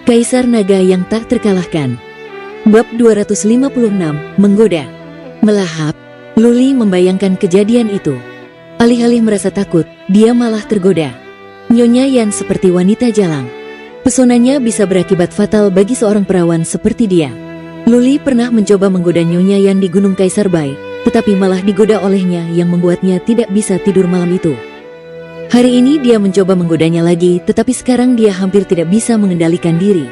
Kaisar Naga yang tak terkalahkan. Bab 256, Menggoda. Melahap, Luli membayangkan kejadian itu. Alih-alih merasa takut, dia malah tergoda. Nyonya Yan seperti wanita jalang. Pesonanya bisa berakibat fatal bagi seorang perawan seperti dia. Luli pernah mencoba menggoda Nyonya Yan di Gunung Kaisar Bai, tetapi malah digoda olehnya yang membuatnya tidak bisa tidur malam itu. Hari ini dia mencoba menggodanya lagi, tetapi sekarang dia hampir tidak bisa mengendalikan diri.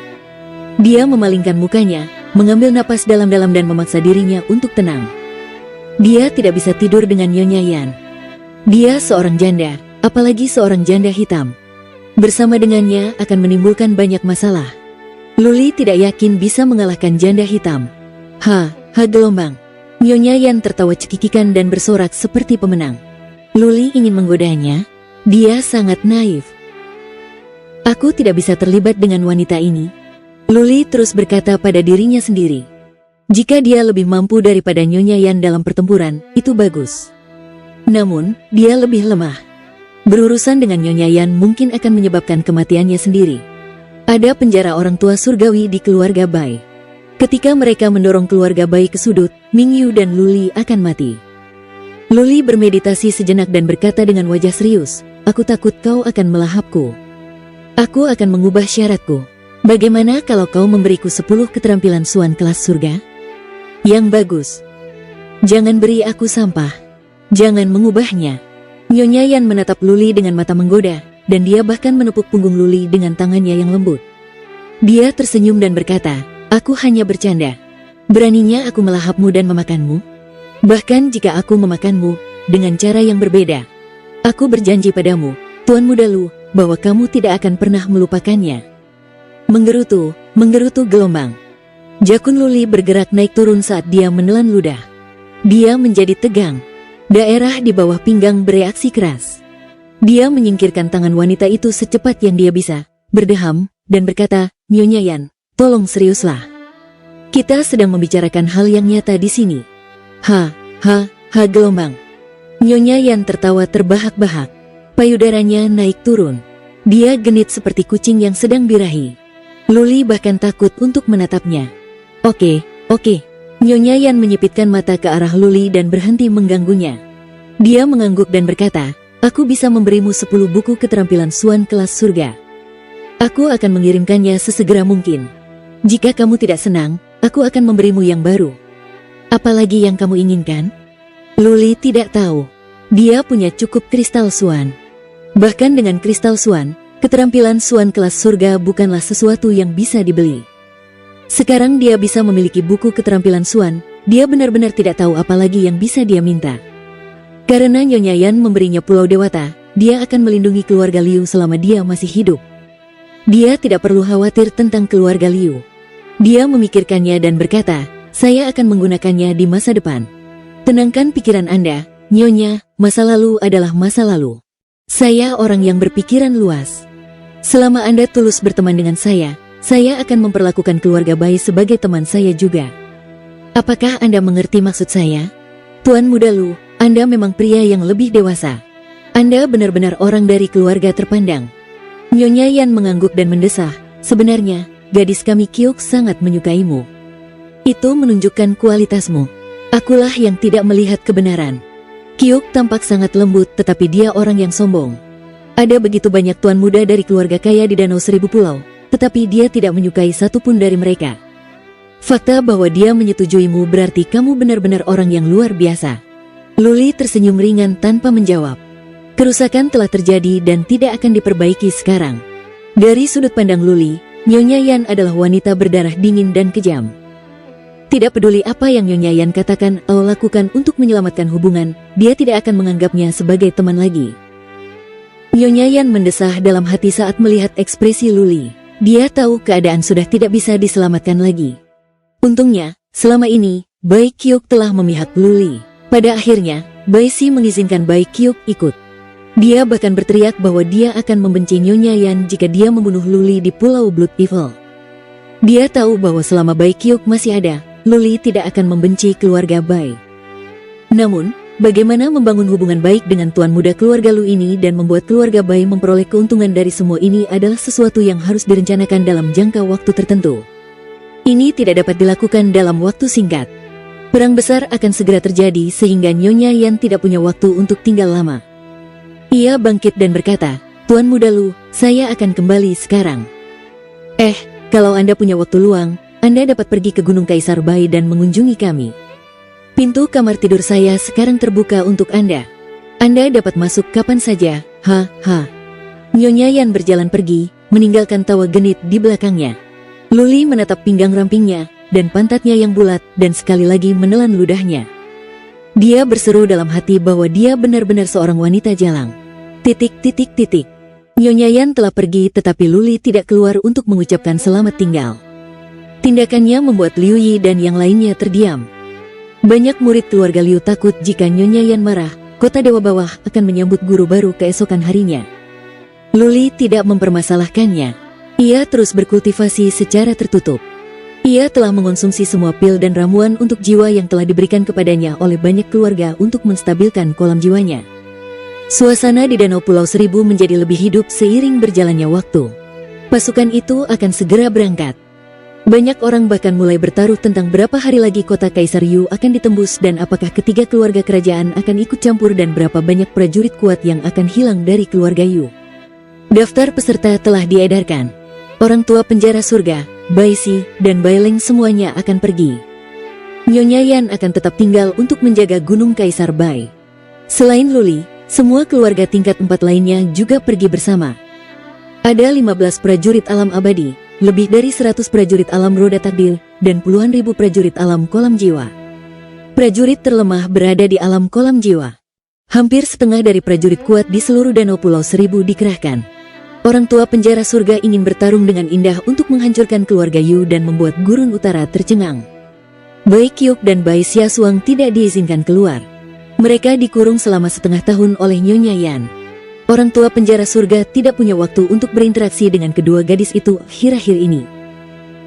Dia memalingkan mukanya, mengambil napas dalam-dalam dan memaksa dirinya untuk tenang. Dia tidak bisa tidur dengan Nyonya Yan. Dia seorang janda, apalagi seorang janda hitam. Bersama dengannya akan menimbulkan banyak masalah. Luli tidak yakin bisa mengalahkan janda hitam. Gelombang. Nyonya Yan tertawa cekikikan dan bersorak seperti pemenang. Luli ingin menggodanya. Dia sangat naif. Aku tidak bisa terlibat dengan wanita ini. Luli terus berkata pada dirinya sendiri. Jika dia lebih mampu daripada Nyonya Yan dalam pertempuran, itu bagus. Namun, dia lebih lemah. Berurusan dengan Nyonya Yan mungkin akan menyebabkan kematiannya sendiri. Ada penjara orang tua surgawi di keluarga Bai. Ketika mereka mendorong keluarga Bai ke sudut, Mingyu dan Luli akan mati. Luli bermeditasi sejenak dan berkata dengan wajah serius, "Aku takut kau akan melahapku. Aku akan mengubah syaratku. Bagaimana kalau kau memberiku 10 keterampilan Suan kelas surga? Yang bagus. Jangan beri aku sampah. Jangan mengubahnya." Nyonya Yan menatap Luli dengan mata menggoda, dan dia bahkan menepuk punggung Luli dengan tangannya yang lembut. Dia tersenyum dan berkata, "Aku hanya bercanda. Beraninya aku melahapmu dan memakanmu? Bahkan jika aku memakanmu dengan cara yang berbeda, aku berjanji padamu, Tuan Muda Lu, bahwa kamu tidak akan pernah melupakannya." Menggerutu gelombang. Jakun Luli bergerak naik turun saat dia menelan ludah. Dia menjadi tegang. Daerah di bawah pinggang bereaksi keras. Dia menyingkirkan tangan wanita itu secepat yang dia bisa, berdeham, dan berkata, "Nyonya Yan, tolong seriuslah. Kita sedang membicarakan hal yang nyata di sini." Gelombang. Nyonya Yan tertawa terbahak-bahak. Payudaranya naik turun. Dia genit seperti kucing yang sedang birahi. Luli bahkan takut untuk menatapnya. Oke. Nyonya Yan menyipitkan mata ke arah Luli dan berhenti mengganggunya. Dia mengangguk dan berkata, "Aku bisa memberimu 10 buku keterampilan Suan kelas surga. Aku akan mengirimkannya sesegera mungkin. Jika kamu tidak senang, aku akan memberimu yang baru. Apalagi yang kamu inginkan?" Luli tidak tahu. Dia punya cukup kristal Suan. Bahkan dengan kristal Suan, keterampilan Suan kelas surga bukanlah sesuatu yang bisa dibeli. Sekarang dia bisa memiliki buku keterampilan Suan, dia benar-benar tidak tahu apa lagi yang bisa dia minta. Karena Nyonya Yan memberinya Pulau Dewata, dia akan melindungi keluarga Liu selama dia masih hidup. Dia tidak perlu khawatir tentang keluarga Liu. Dia memikirkannya dan berkata, "Saya akan menggunakannya di masa depan." Tenangkan pikiran Anda, Nyonya, masa lalu adalah masa lalu. Saya orang yang berpikiran luas. Selama Anda tulus berteman dengan saya akan memperlakukan keluarga Bai sebagai teman saya juga. Apakah Anda mengerti maksud saya? Tuan Muda Lu, Anda memang pria yang lebih dewasa. Anda benar-benar orang dari keluarga terpandang." Nyonya Yan mengangguk dan mendesah, "Sebenarnya, gadis kami Kyuk sangat menyukaimu. Itu menunjukkan kualitasmu. Akulah yang tidak melihat kebenaran." Kyuk tampak sangat lembut, tetapi dia orang yang sombong. Ada begitu banyak tuan muda dari keluarga kaya di Danau Seribu Pulau, tetapi dia tidak menyukai satupun dari mereka. Fakta bahwa dia menyetujuimu berarti kamu benar-benar orang yang luar biasa. Luli tersenyum ringan tanpa menjawab. Kerusakan telah terjadi dan tidak akan diperbaiki sekarang. Dari sudut pandang Luli, Nyonya Yan adalah wanita berdarah dingin dan kejam. Tidak peduli apa yang Nyonya Yan katakan atau lakukan untuk menyelamatkan hubungan, dia tidak akan menganggapnya sebagai teman lagi. Nyonya Yan mendesah dalam hati saat melihat ekspresi Luli. Dia tahu keadaan sudah tidak bisa diselamatkan lagi. Untungnya, selama ini, Bai Kyuk telah memihak Luli. Pada akhirnya, Bai Si mengizinkan Bai Kyuk ikut. Dia bahkan berteriak bahwa dia akan membenci Nyonya Yan jika dia membunuh Luli di Pulau Blood Evil. Dia tahu bahwa selama Bai Kyuk masih ada, Luli tidak akan membenci keluarga Bai. Namun, bagaimana membangun hubungan baik dengan tuan muda keluarga Lu ini dan membuat keluarga Bai memperoleh keuntungan dari semua ini adalah sesuatu yang harus direncanakan dalam jangka waktu tertentu. Ini tidak dapat dilakukan dalam waktu singkat. Perang besar akan segera terjadi sehingga Nyonya Yan tidak punya waktu untuk tinggal lama. Ia bangkit dan berkata, "Tuan muda Lu, saya akan kembali sekarang. Kalau Anda punya waktu luang, Anda dapat pergi ke Gunung Kaisar Bai dan mengunjungi kami. Pintu kamar tidur saya sekarang terbuka untuk Anda. Anda dapat masuk kapan saja, ha." Nyonya Yan berjalan pergi, meninggalkan tawa genit di belakangnya. Luli menatap pinggang rampingnya, dan pantatnya yang bulat, dan sekali lagi menelan ludahnya. Dia berseru dalam hati bahwa dia benar-benar seorang wanita jalang. Nyonya Yan telah pergi tetapi Luli tidak keluar untuk mengucapkan selamat tinggal. Tindakannya membuat Liu Yi dan yang lainnya terdiam. Banyak murid keluarga Liu takut jika Nyonya Yan marah, kota Dewa Bawah akan menyambut guru baru keesokan harinya. Luli tidak mempermasalahkannya. Ia terus berkultivasi secara tertutup. Ia telah mengonsumsi semua pil dan ramuan untuk jiwa yang telah diberikan kepadanya oleh banyak keluarga untuk menstabilkan kolam jiwanya. Suasana di Danau Pulau Seribu menjadi lebih hidup seiring berjalannya waktu. Pasukan itu akan segera berangkat. Banyak orang bahkan mulai bertaruh tentang berapa hari lagi kota Kaisar Yu akan ditembus dan apakah ketiga keluarga kerajaan akan ikut campur dan berapa banyak prajurit kuat yang akan hilang dari keluarga Yu. Daftar peserta telah diedarkan. Orang tua penjara surga, Bai Si, dan Bai Leng semuanya akan pergi. Nyonya Yan akan tetap tinggal untuk menjaga Gunung Kaisar Bai. Selain Luli, semua keluarga tingkat 4 lainnya juga pergi bersama. Ada 15 prajurit alam abadi, lebih dari 100 prajurit alam roda takdir, dan puluhan ribu prajurit alam kolam jiwa. Prajurit terlemah berada di alam kolam jiwa. Hampir setengah dari prajurit kuat di seluruh Danau Pulau Seribu dikerahkan. Orang tua penjara surga ingin bertarung dengan indah untuk menghancurkan keluarga Yu dan membuat Gurun Utara tercengang. Bai Kyuk dan Bai Xiasuang tidak diizinkan keluar. Mereka dikurung selama setengah tahun oleh Nyonya Yan. Orang tua penjara surga tidak punya waktu untuk berinteraksi dengan kedua gadis itu akhir-akhir ini.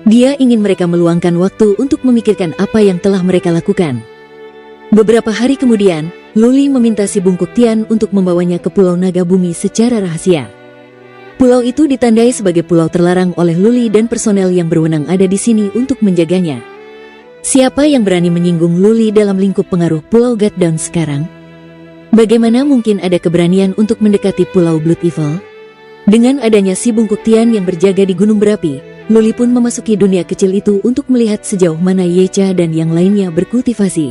Dia ingin mereka meluangkan waktu untuk memikirkan apa yang telah mereka lakukan. Beberapa hari kemudian, Luli meminta si Bungkuk Tian untuk membawanya ke Pulau Naga Bumi secara rahasia. Pulau itu ditandai sebagai pulau terlarang oleh Luli dan personel yang berwenang ada di sini untuk menjaganya. Siapa yang berani menyinggung Luli dalam lingkup pengaruh Pulau God Down sekarang? Bagaimana mungkin ada keberanian untuk mendekati Pulau Blood Evil? Dengan adanya si Bungkuk Tian yang berjaga di gunung berapi, Luli pun memasuki dunia kecil itu untuk melihat sejauh mana Yecha dan yang lainnya berkultivasi.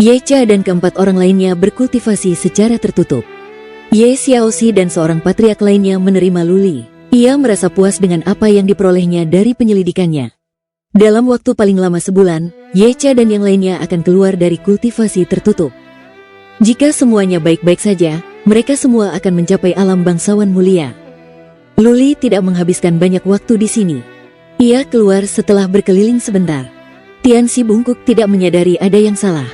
Yecha dan keempat orang lainnya berkultivasi secara tertutup. Ye Xiaoxi dan seorang patriark lainnya menerima Luli. Ia merasa puas dengan apa yang diperolehnya dari penyelidikannya. Dalam waktu paling lama sebulan, Yecha dan yang lainnya akan keluar dari kultivasi tertutup. Jika semuanya baik-baik saja, mereka semua akan mencapai alam bangsawan mulia. Luli tidak menghabiskan banyak waktu di sini. Ia keluar setelah berkeliling sebentar. Tian Si Bungkuk tidak menyadari ada yang salah.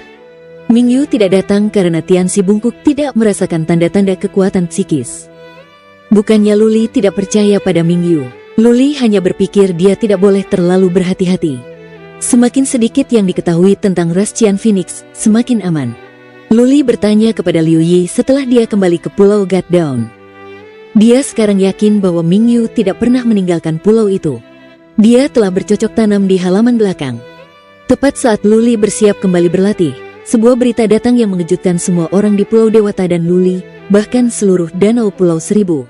Mingyu tidak datang karena Tian Si Bungkuk tidak merasakan tanda-tanda kekuatan psikis. Bukannya Luli tidak percaya pada Mingyu. Luli hanya berpikir dia tidak boleh terlalu berhati-hati. Semakin sedikit yang diketahui tentang ras Qian Phoenix, semakin aman. Luli bertanya kepada Liu Yi setelah dia kembali ke Pulau God Down. Dia sekarang yakin bahwa Mingyu tidak pernah meninggalkan pulau itu. Dia telah bercocok tanam di halaman belakang. Tepat saat Luli bersiap kembali berlatih, sebuah berita datang yang mengejutkan semua orang di Pulau Dewata dan Luli, bahkan seluruh Danau Pulau Seribu.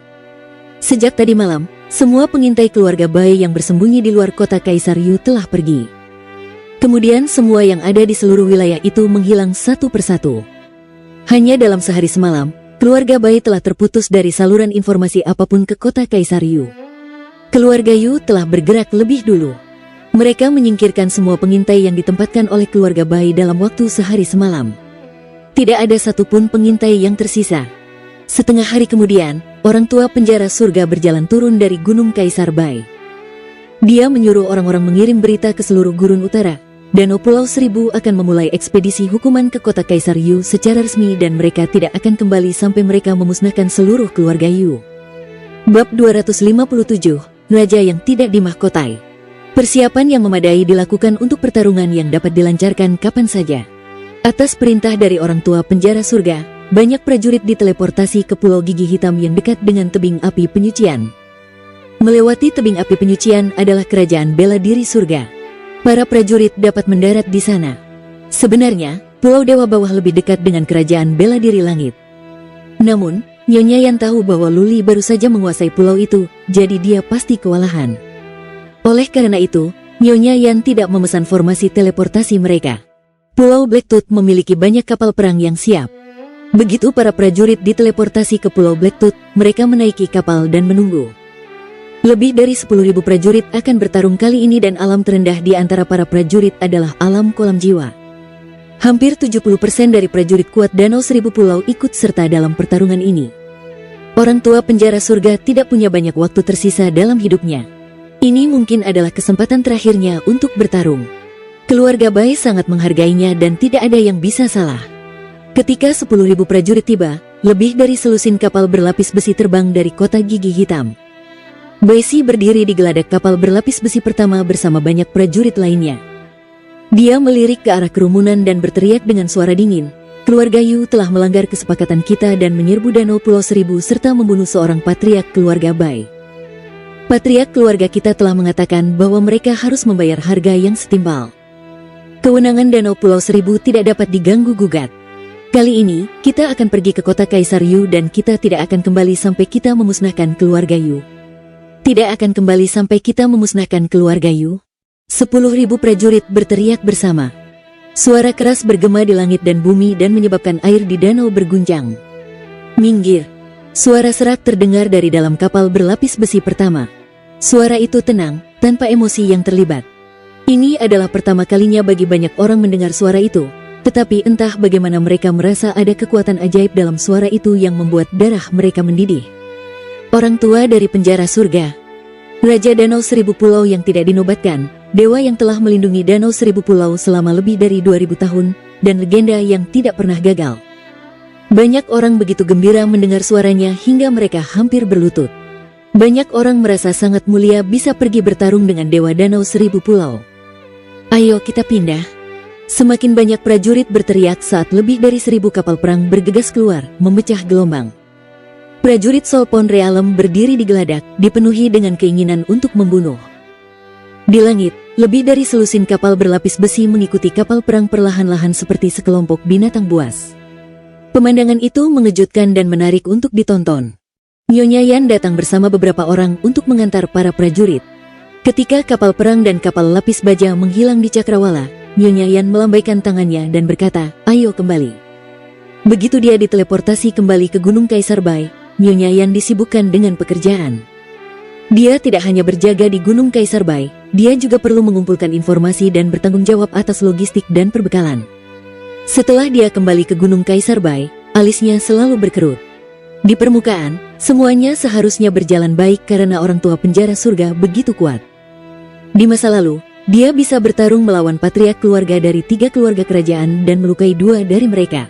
Sejak tadi malam, semua pengintai keluarga Bai yang bersembunyi di luar kota Kaisar Yu telah pergi. Kemudian semua yang ada di seluruh wilayah itu menghilang satu persatu. Hanya dalam sehari semalam, keluarga Bai telah terputus dari saluran informasi apapun ke kota Kaisar Yu. Keluarga Yu telah bergerak lebih dulu. Mereka menyingkirkan semua pengintai yang ditempatkan oleh keluarga Bai dalam waktu sehari semalam. Tidak ada satupun pengintai yang tersisa. Setengah hari kemudian, orang tua penjara surga berjalan turun dari Gunung Kaisar Bai. Dia menyuruh orang-orang mengirim berita ke seluruh Gurun Utara. Danau Pulau Seribu akan memulai ekspedisi hukuman ke kota Kaisar Yu secara resmi dan mereka tidak akan kembali sampai mereka memusnahkan seluruh keluarga Yu. Bab 257, Raja yang tidak dimahkotai. Persiapan yang memadai dilakukan untuk pertarungan yang dapat dilancarkan kapan saja. Atas perintah dari orang tua penjara surga, banyak prajurit diteleportasi ke Pulau Gigi Hitam yang dekat dengan tebing api penyucian. Melewati tebing api penyucian adalah kerajaan bela diri surga. Para prajurit dapat mendarat di sana. Sebenarnya, Pulau Dewa Bawah lebih dekat dengan kerajaan bela diri langit. Namun, Nyonya Yan tahu bahwa Luli baru saja menguasai pulau itu, jadi dia pasti kewalahan. Oleh karena itu, Nyonya Yan tidak memesan formasi teleportasi mereka. Pulau Blacktooth memiliki banyak kapal perang yang siap. Begitu para prajurit diteleportasi ke Pulau Blacktooth, mereka menaiki kapal dan menunggu. Lebih dari 10.000 prajurit akan bertarung kali ini dan alam terendah di antara para prajurit adalah alam kolam jiwa. Hampir 70% dari prajurit kuat Danau Seribu Pulau ikut serta dalam pertarungan ini. Orang tua penjara surga tidak punya banyak waktu tersisa dalam hidupnya. Ini mungkin adalah kesempatan terakhirnya untuk bertarung. Keluarga Bai sangat menghargainya dan tidak ada yang bisa salah. Ketika 10.000 prajurit tiba, lebih dari selusin kapal berlapis besi terbang dari kota Gigi Hitam. Bai Si berdiri di geladak kapal berlapis besi pertama bersama banyak prajurit lainnya. Dia melirik ke arah kerumunan dan berteriak dengan suara dingin, "Keluarga Yu telah melanggar kesepakatan kita dan menyerbu Danau Pulau Seribu serta membunuh seorang patriark keluarga Bai. Patriark keluarga kita telah mengatakan bahwa mereka harus membayar harga yang setimpal. Kewenangan Danau Pulau Seribu tidak dapat diganggu-gugat. Kali ini, kita akan pergi ke kota Kaisar Yu dan kita tidak akan kembali sampai kita memusnahkan keluarga Yu. Tidak akan kembali sampai kita memusnahkan keluarga Yu." 10.000 prajurit berteriak bersama. Suara keras bergema di langit dan bumi dan menyebabkan air di danau berguncang. "Minggir!" Suara serak terdengar dari dalam kapal berlapis besi pertama. Suara itu tenang, tanpa emosi yang terlibat. Ini adalah pertama kalinya bagi banyak orang mendengar suara itu, tetapi entah bagaimana mereka merasa ada kekuatan ajaib dalam suara itu yang membuat darah mereka mendidih. Orang tua dari penjara surga, Raja Danau Seribu Pulau yang tidak dinobatkan, dewa yang telah melindungi Danau Seribu Pulau selama lebih dari 2000 tahun, dan legenda yang tidak pernah gagal. Banyak orang begitu gembira mendengar suaranya hingga mereka hampir berlutut. Banyak orang merasa sangat mulia bisa pergi bertarung dengan Dewa Danau Seribu Pulau. "Ayo kita pindah." Semakin banyak prajurit berteriak saat lebih dari 1000 kapal perang bergegas keluar, memecah gelombang. Prajurit Solpon Realem berdiri di geladak, dipenuhi dengan keinginan untuk membunuh. Di langit, lebih dari selusin kapal berlapis besi mengikuti kapal perang perlahan-lahan seperti sekelompok binatang buas. Pemandangan itu mengejutkan dan menarik untuk ditonton. Nyonya Yan datang bersama beberapa orang untuk mengantar para prajurit. Ketika kapal perang dan kapal lapis baja menghilang di cakrawala, Nyonya Yan melambaikan tangannya dan berkata, "Ayo kembali." Begitu dia diteleportasi kembali ke Gunung Kaisar Bai, Nyonya Yan disibukkan dengan pekerjaan. Dia tidak hanya berjaga di Gunung Kaisar Bai, dia juga perlu mengumpulkan informasi dan bertanggung jawab atas logistik dan perbekalan. Setelah dia kembali ke Gunung Kaisar Bai, alisnya selalu berkerut. Di permukaan, semuanya seharusnya berjalan baik karena orang tua penjara surga begitu kuat. Di masa lalu, dia bisa bertarung melawan patriark keluarga dari 3 keluarga kerajaan dan melukai 2 dari mereka.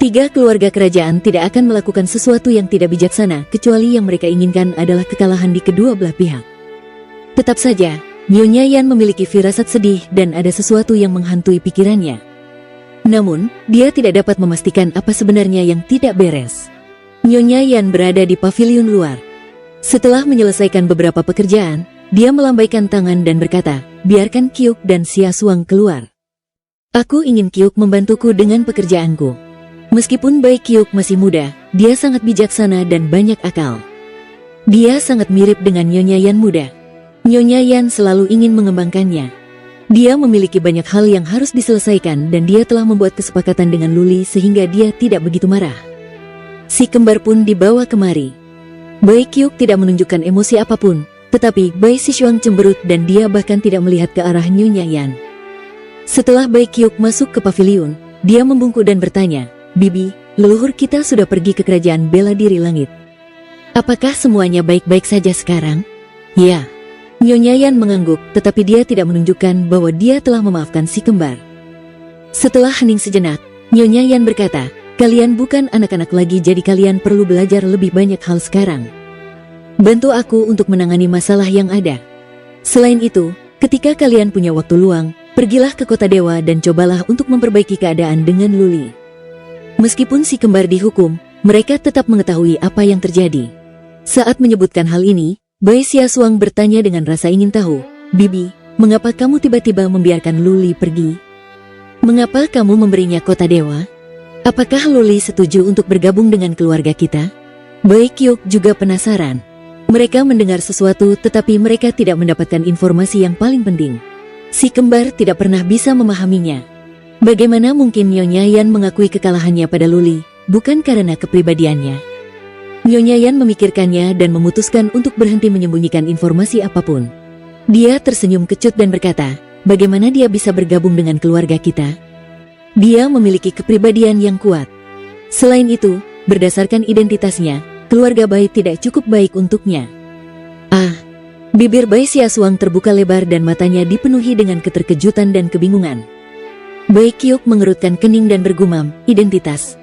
3 keluarga kerajaan tidak akan melakukan sesuatu yang tidak bijaksana kecuali yang mereka inginkan adalah kekalahan di kedua belah pihak. Tetap saja, Nyonya Yan memiliki firasat sedih dan ada sesuatu yang menghantui pikirannya. Namun, dia tidak dapat memastikan apa sebenarnya yang tidak beres. Nyonya Yan berada di pavilion luar. Setelah menyelesaikan beberapa pekerjaan, dia melambaikan tangan dan berkata, "Biarkan Kyuk dan Xia Suang keluar. Aku ingin Kyuk membantuku dengan pekerjaanku." Meskipun Bai Kyuk masih muda, dia sangat bijaksana dan banyak akal. Dia sangat mirip dengan Nyonya Yan muda. Nyonya Yan selalu ingin mengembangkannya. Dia memiliki banyak hal yang harus diselesaikan dan dia telah membuat kesepakatan dengan Luli sehingga dia tidak begitu marah. Si kembar pun dibawa kemari. Bai Kyuk tidak menunjukkan emosi apapun, tetapi Bai Sishuang cemberut dan dia bahkan tidak melihat ke arah Nyonya Yan. Setelah Bai Kyuk masuk ke pavilion, dia membungkuk dan bertanya, "Bibi, leluhur kita sudah pergi ke kerajaan bela diri langit. Apakah semuanya baik-baik saja sekarang?" "Ya." Nyonya Yan mengangguk, tetapi dia tidak menunjukkan bahwa dia telah memaafkan si kembar. Setelah hening sejenak, Nyonya Yan berkata, "Kalian bukan anak-anak lagi jadi kalian perlu belajar lebih banyak hal sekarang. Bantu aku untuk menangani masalah yang ada. Selain itu, ketika kalian punya waktu luang, Pergilah ke kota dewa dan cobalah untuk memperbaiki keadaan dengan Luli. Meskipun si kembar dihukum, mereka tetap mengetahui apa yang terjadi. Saat menyebutkan hal ini, Bai Siasuang bertanya dengan rasa ingin tahu, "Bibi, mengapa kamu tiba-tiba membiarkan Luli pergi? Mengapa kamu memberinya kota dewa? Apakah Luli setuju untuk bergabung dengan keluarga kita?" Bai Kyuk juga penasaran. Mereka mendengar sesuatu tetapi mereka tidak mendapatkan informasi yang paling penting. Si kembar tidak pernah bisa memahaminya. Bagaimana mungkin Nyonya Yan mengakui kekalahannya pada Luli, bukan karena kepribadiannya? Nyonya Yan memikirkannya dan memutuskan untuk berhenti menyembunyikan informasi apapun. Dia tersenyum kecut dan berkata, "Bagaimana dia bisa bergabung dengan keluarga kita? Dia memiliki kepribadian yang kuat. Selain itu, berdasarkan identitasnya, keluarga Bai tidak cukup baik untuknya." Bibir Bai Siasuang terbuka lebar dan matanya dipenuhi dengan keterkejutan dan kebingungan. Bai Kyuk mengerutkan kening dan bergumam, "Identitas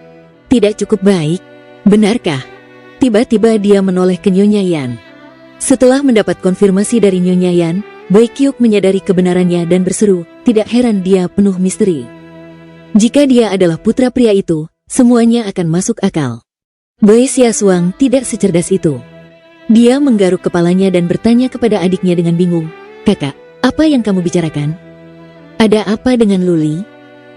tidak cukup baik? Benarkah?" Tiba-tiba dia menoleh ke Nyonya Yan. Setelah mendapat konfirmasi dari Nyonya Yan, Bai Kyuk menyadari kebenarannya dan berseru, "Tidak heran dia penuh misteri. Jika dia adalah putra pria itu, semuanya akan masuk akal." Bai Siasuang tidak secerdas itu. Dia menggaruk kepalanya dan bertanya kepada adiknya dengan bingung, "Kakak, apa yang kamu bicarakan? Ada apa dengan Luli?"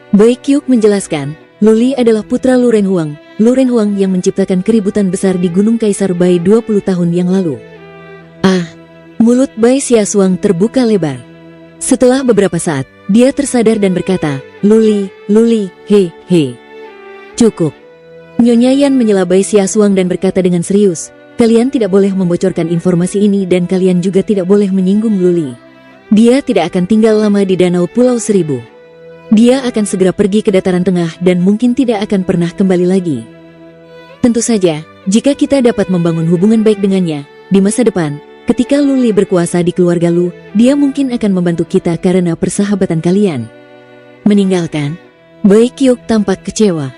Bai Kyuk menjelaskan, Luli adalah putra Lu Renhuang yang menciptakan keributan besar di Gunung Kaisar Bai 20 tahun yang lalu. Mulut Bai Siasuang terbuka lebar. Setelah beberapa saat, dia tersadar dan berkata, Luli, he. Cukup. Nyonya Yan menyela Bai Siasuang dan berkata dengan serius, "Kalian tidak boleh membocorkan informasi ini dan kalian juga tidak boleh menyinggung Luli. Dia tidak akan tinggal lama di Danau Pulau Seribu. Dia akan segera pergi ke dataran tengah dan mungkin tidak akan pernah kembali lagi. Tentu saja, jika kita dapat membangun hubungan baik dengannya, di masa depan, ketika Luli berkuasa di keluarga Lu, dia mungkin akan membantu kita karena persahabatan kalian." Meninggalkan, Bai Kyuk tampak kecewa.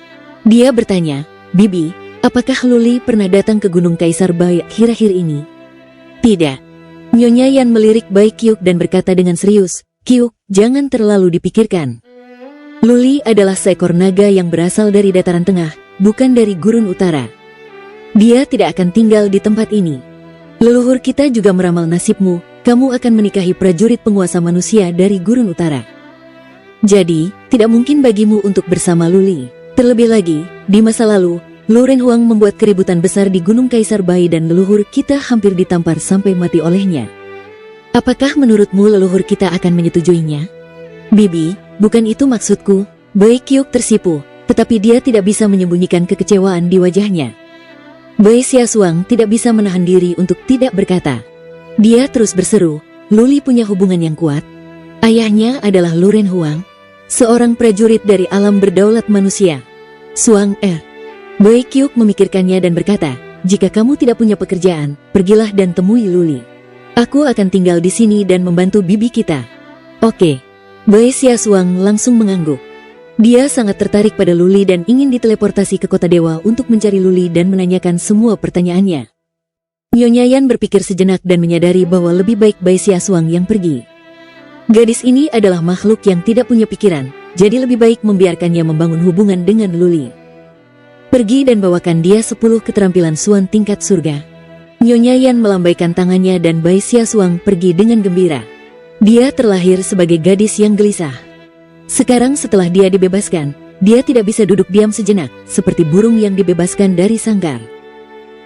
Dia bertanya, "Bibi, apakah Luli pernah datang ke Gunung Kaisar Bai akhir-akhir ini?" "Tidak." Nyonya Yan melirik Bai Kyuk dan berkata dengan serius, "Kyuk, jangan terlalu dipikirkan. Luli adalah seekor naga yang berasal dari dataran tengah, bukan dari gurun utara. Dia tidak akan tinggal di tempat ini. Leluhur kita juga meramal nasibmu, kamu akan menikahi prajurit penguasa manusia dari gurun utara. Jadi, tidak mungkin bagimu untuk bersama Luli. Terlebih lagi, di masa lalu, Lu Renhuang membuat keributan besar di Gunung Kaisar Bai dan leluhur kita hampir ditampar sampai mati olehnya. Apakah menurutmu leluhur kita akan menyetujuinya?" "Bibi, bukan itu maksudku." Bai Kyuk tersipu, tetapi dia tidak bisa menyembunyikan kekecewaan di wajahnya. Bai Siasuang tidak bisa menahan diri untuk tidak berkata. Dia terus berseru, "Luli punya hubungan yang kuat. Ayahnya adalah Lu Renhuang, seorang prajurit dari alam berdaulat manusia. Suang Er." Bai Kyuk memikirkannya dan berkata, "Jika kamu tidak punya pekerjaan, pergilah dan temui Luli. Aku akan tinggal di sini dan membantu bibi kita." "Oke." Bai Siasuang langsung mengangguk. Dia sangat tertarik pada Luli dan ingin diteleportasi ke kota dewa untuk mencari Luli dan menanyakan semua pertanyaannya. Nyonya Yan berpikir sejenak dan menyadari bahwa lebih baik Bai Siasuang yang pergi. Gadis ini adalah makhluk yang tidak punya pikiran, jadi lebih baik membiarkannya membangun hubungan dengan Luli. Pergi dan bawakan dia 10 keterampilan Suan tingkat surga. Nyonya Yan melambaikan tangannya dan Bai Siasuang pergi dengan gembira. Dia terlahir sebagai gadis yang gelisah. Sekarang setelah dia dibebaskan, dia tidak bisa duduk diam sejenak, seperti burung yang dibebaskan dari sangkar.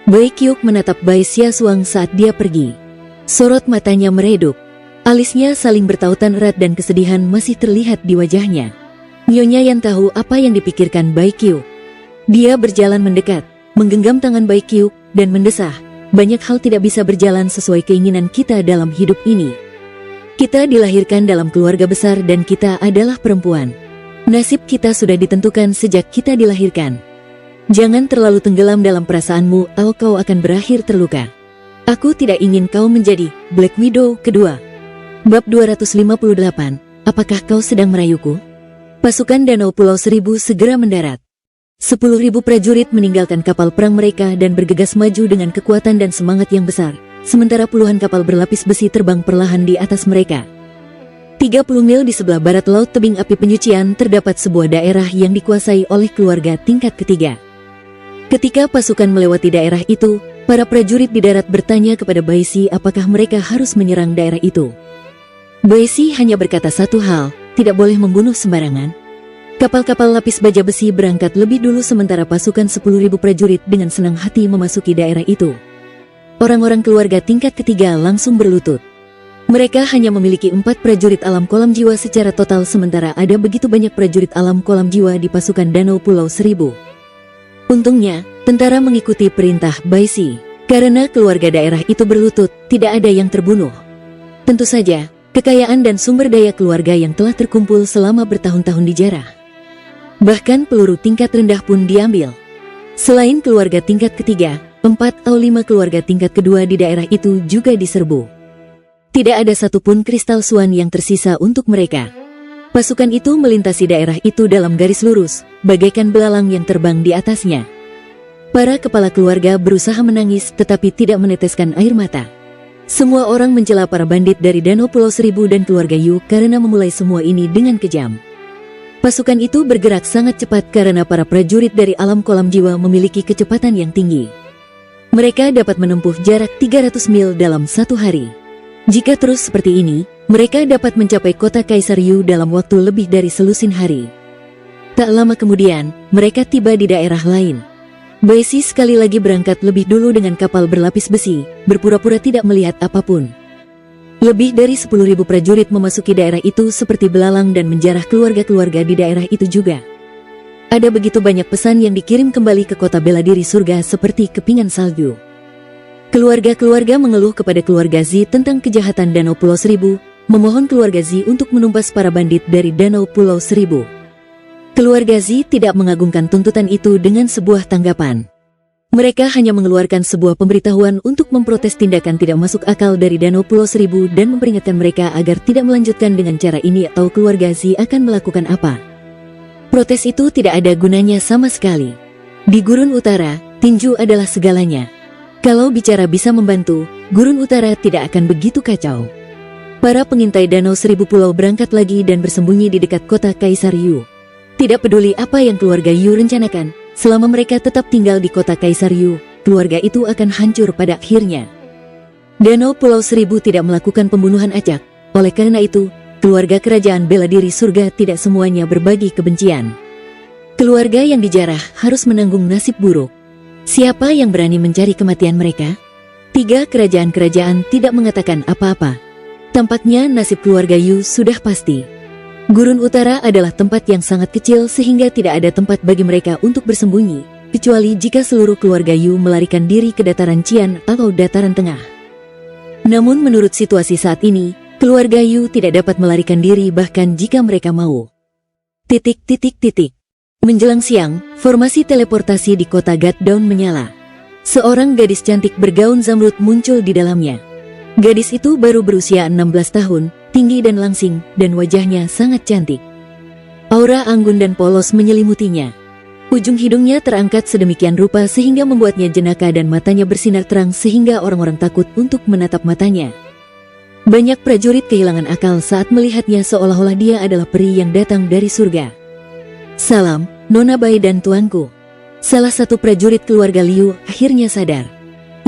Bai Kyuk menatap Bai Siasuang saat dia pergi. Sorot matanya meredup. Alisnya saling bertautan erat dan kesedihan masih terlihat di wajahnya. Nyonya Yan tahu apa yang dipikirkan Bai Kyuk. Dia berjalan mendekat, menggenggam tangan Bai Kyuk, dan mendesah, "Banyak hal tidak bisa berjalan sesuai keinginan kita dalam hidup ini. Kita dilahirkan dalam keluarga besar dan kita adalah perempuan. Nasib kita sudah ditentukan sejak kita dilahirkan. Jangan terlalu tenggelam dalam perasaanmu atau kau akan berakhir terluka. Aku tidak ingin kau menjadi Black Widow kedua." Bab 258, apakah kau sedang merayuku? Pasukan Danau Pulau Seribu segera mendarat. 10.000 prajurit meninggalkan kapal perang mereka dan bergegas maju dengan kekuatan dan semangat yang besar, sementara puluhan kapal berlapis besi terbang perlahan di atas mereka. 30 mil di sebelah barat laut tebing api penyucian terdapat sebuah daerah yang dikuasai oleh keluarga tingkat ketiga. Ketika pasukan melewati daerah itu, para prajurit di darat bertanya kepada Baisi apakah mereka harus menyerang daerah itu. Baisi hanya berkata satu hal, tidak boleh membunuh sembarangan. Kapal-kapal lapis baja besi berangkat lebih dulu sementara pasukan 10.000 prajurit dengan senang hati memasuki daerah itu. Orang-orang keluarga tingkat ketiga langsung berlutut. Mereka hanya memiliki 4 prajurit alam kolam jiwa secara total sementara ada begitu banyak prajurit alam kolam jiwa di pasukan Danau Pulau Seribu. Untungnya, tentara mengikuti perintah Baisi. Karena keluarga daerah itu berlutut, tidak ada yang terbunuh. Tentu saja, kekayaan dan sumber daya keluarga yang telah terkumpul selama bertahun-tahun dijarah. Bahkan peluru tingkat rendah pun diambil. Selain keluarga tingkat ketiga, 4 atau 5 keluarga tingkat kedua di daerah itu juga diserbu. Tidak ada satupun kristal suan yang tersisa untuk mereka. Pasukan itu melintasi daerah itu dalam garis lurus, bagaikan belalang yang terbang di atasnya. Para kepala keluarga berusaha menangis tetapi tidak meneteskan air mata. Semua orang mencela para bandit dari Danau Pulau Seribu dan keluarga Yu karena memulai semua ini dengan kejam. Pasukan itu bergerak sangat cepat karena para prajurit dari alam kolam jiwa memiliki kecepatan yang tinggi. Mereka dapat menempuh jarak 300 mil dalam satu hari. Jika terus seperti ini, mereka dapat mencapai kota Kaisar Yu dalam waktu lebih dari selusin hari. Tak lama kemudian, mereka tiba di daerah lain. Baisi sekali lagi berangkat lebih dulu dengan kapal berlapis besi, berpura-pura tidak melihat apapun. Lebih dari 10.000 prajurit memasuki daerah itu seperti belalang dan menjarah keluarga-keluarga di daerah itu juga. Ada begitu banyak pesan yang dikirim kembali ke kota bela diri surga seperti kepingan salju. Keluarga-keluarga mengeluh kepada keluarga Zi tentang kejahatan Danau Pulau Seribu, memohon keluarga Zi untuk menumpas para bandit dari Danau Pulau Seribu. Keluarga Zi tidak mengagungkan tuntutan itu dengan sebuah tanggapan. Mereka hanya mengeluarkan sebuah pemberitahuan untuk memprotes tindakan tidak masuk akal dari Danau Pulau Seribu dan memperingatkan mereka agar tidak melanjutkan dengan cara ini atau keluarga Zi akan melakukan apa. Protes itu tidak ada gunanya sama sekali. Di Gurun Utara, tinju adalah segalanya. Kalau bicara bisa membantu, Gurun Utara tidak akan begitu kacau. Para pengintai Danau Seribu Pulau berangkat lagi dan bersembunyi di dekat kota Kaisar Yu. Tidak peduli apa yang keluarga Yu rencanakan, selama mereka tetap tinggal di kota Kaisar Yu, keluarga itu akan hancur pada akhirnya. Danau Pulau Seribu tidak melakukan pembunuhan acak, oleh karena itu, keluarga kerajaan bela diri surga tidak semuanya berbagi kebencian. Keluarga yang dijarah harus menanggung nasib buruk. Siapa yang berani mencari kematian mereka? 3 kerajaan-kerajaan tidak mengatakan apa-apa. Tampaknya nasib keluarga Yu sudah pasti. Gurun Utara adalah tempat yang sangat kecil sehingga tidak ada tempat bagi mereka untuk bersembunyi, kecuali jika seluruh keluarga Yu melarikan diri ke dataran Qian atau dataran tengah. Namun menurut situasi saat ini, keluarga Yu tidak dapat melarikan diri bahkan jika mereka mau. Menjelang siang, formasi teleportasi di kota Gatdown menyala. Seorang gadis cantik bergaun zamrud muncul di dalamnya. Gadis itu baru berusia 16 tahun, tinggi dan langsing, dan wajahnya sangat cantik. Aura anggun dan polos menyelimutinya. Ujung hidungnya terangkat sedemikian rupa sehingga membuatnya jenaka dan matanya bersinar terang sehingga orang-orang takut untuk menatap matanya. Banyak prajurit kehilangan akal saat melihatnya seolah-olah dia adalah peri yang datang dari surga. Salam, Nona Bai dan tuanku. Salah satu prajurit keluarga Liu akhirnya sadar.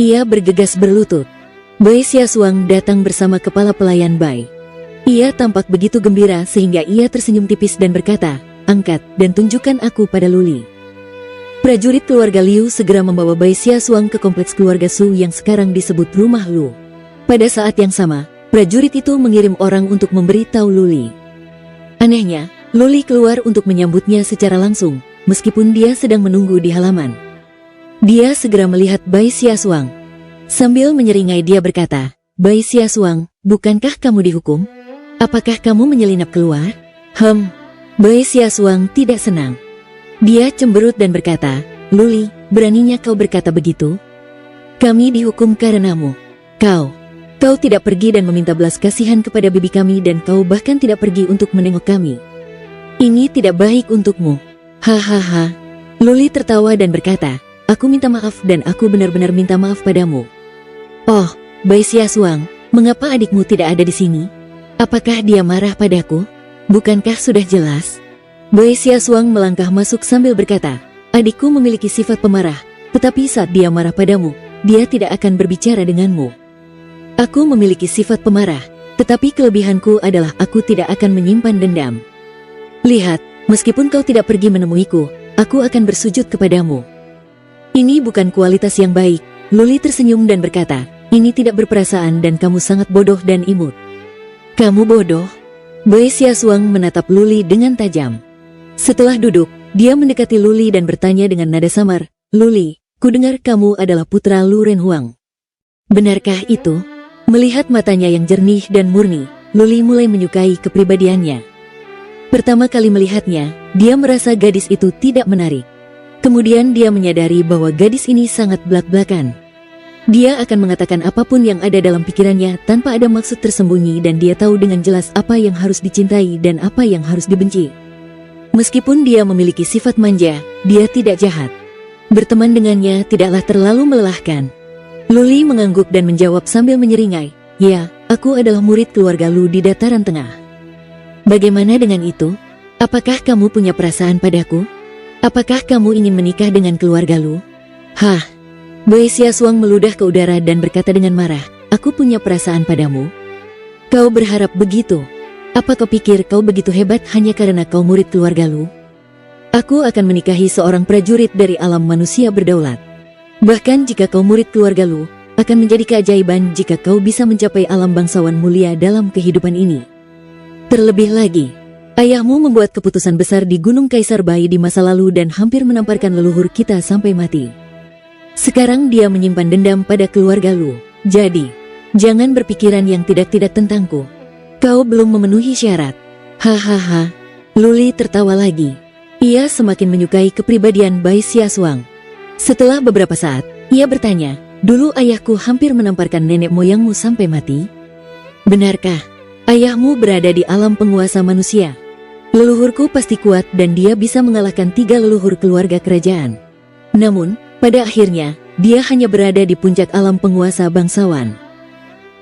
Ia bergegas berlutut. Bai Xiaosuang datang bersama kepala pelayan Bai. Ia tampak begitu gembira sehingga ia tersenyum tipis dan berkata, "Angkat dan tunjukkan aku pada Luli." Prajurit keluarga Liu segera membawa Bai Xiaosuang ke kompleks keluarga Su yang sekarang disebut Rumah Lu. Pada saat yang sama, prajurit itu mengirim orang untuk memberitahu Luli. Anehnya, Luli keluar untuk menyambutnya secara langsung, meskipun dia sedang menunggu di halaman. Dia segera melihat Bai Xiaosuang. Sambil menyeringai dia berkata, "Bai Xiaosuang, bukankah kamu dihukum? Apakah kamu menyelinap keluar?" Bai Xiaosuang tidak senang. Dia cemberut dan berkata, "Luli, beraninya kau berkata begitu? Kami dihukum karenamu. Kau tidak pergi dan meminta belas kasihan kepada bibi kami dan kau bahkan tidak pergi untuk menengok kami. Ini tidak baik untukmu." Hahaha. Luli tertawa dan berkata, "Aku minta maaf dan aku benar-benar minta maaf padamu." "Oh, Bai Xiaosuang, mengapa adikmu tidak ada di sini? Apakah dia marah padaku? Bukankah sudah jelas? Bai Xiaosuang melangkah masuk sambil berkata, adikku memiliki sifat pemarah, tetapi saat dia marah padamu, dia tidak akan berbicara denganmu. Aku memiliki sifat pemarah, tetapi kelebihanku adalah aku tidak akan menyimpan dendam. Lihat, meskipun kau tidak pergi menemuiku, aku akan bersujud kepadamu. Ini bukan kualitas yang baik. Luli tersenyum dan berkata, ini tidak berperasaan dan kamu sangat bodoh dan imut. Kamu bodoh? Bai Xiaosuang menatap Luli dengan tajam. Setelah duduk, dia mendekati Luli dan bertanya dengan nada samar, Luli, kudengar kamu adalah putra Lu Renhuang. Benarkah itu? Melihat matanya yang jernih dan murni, Luli mulai menyukai kepribadiannya. Pertama kali melihatnya, dia merasa gadis itu tidak menarik. Kemudian dia menyadari bahwa gadis ini sangat belak-belakan. Dia akan mengatakan apapun yang ada dalam pikirannya tanpa ada maksud tersembunyi dan dia tahu dengan jelas apa yang harus dicintai dan apa yang harus dibenci. Meskipun dia memiliki sifat manja, dia tidak jahat. Berteman dengannya tidaklah terlalu melelahkan. Luli mengangguk dan menjawab sambil menyeringai, ya, aku adalah murid keluarga Lu di dataran tengah. Bagaimana dengan itu? Apakah kamu punya perasaan padaku? Apakah kamu ingin menikah dengan keluarga Lu? Hah? Bai Xiaosuang meludah ke udara dan berkata dengan marah, aku punya perasaan padamu? Kau berharap begitu? Apa kau pikir kau begitu hebat hanya karena kau murid keluarga Lu? Aku akan menikahi seorang prajurit dari alam manusia berdaulat. Bahkan jika kau murid keluarga Lu, akan menjadi keajaiban jika kau bisa mencapai alam bangsawan mulia dalam kehidupan ini. Terlebih lagi, ayahmu membuat keputusan besar di Gunung Kaisar Bai di masa lalu dan hampir menamparkan leluhur kita sampai mati. Sekarang dia menyimpan dendam pada keluarga Lu. Jadi, jangan berpikiran yang tidak-tidak tentangku. Kau belum memenuhi syarat. Hahaha. Luli tertawa lagi. Ia semakin menyukai kepribadian Bai Xiaosuang. Setelah beberapa saat, ia bertanya, dulu ayahku hampir menamparkan nenek moyangmu sampai mati. Benarkah? Ayahmu berada di alam penguasa manusia. Leluhurku pasti kuat dan dia bisa mengalahkan 3 leluhur keluarga kerajaan. Namun, pada akhirnya, dia hanya berada di puncak alam penguasa bangsawan.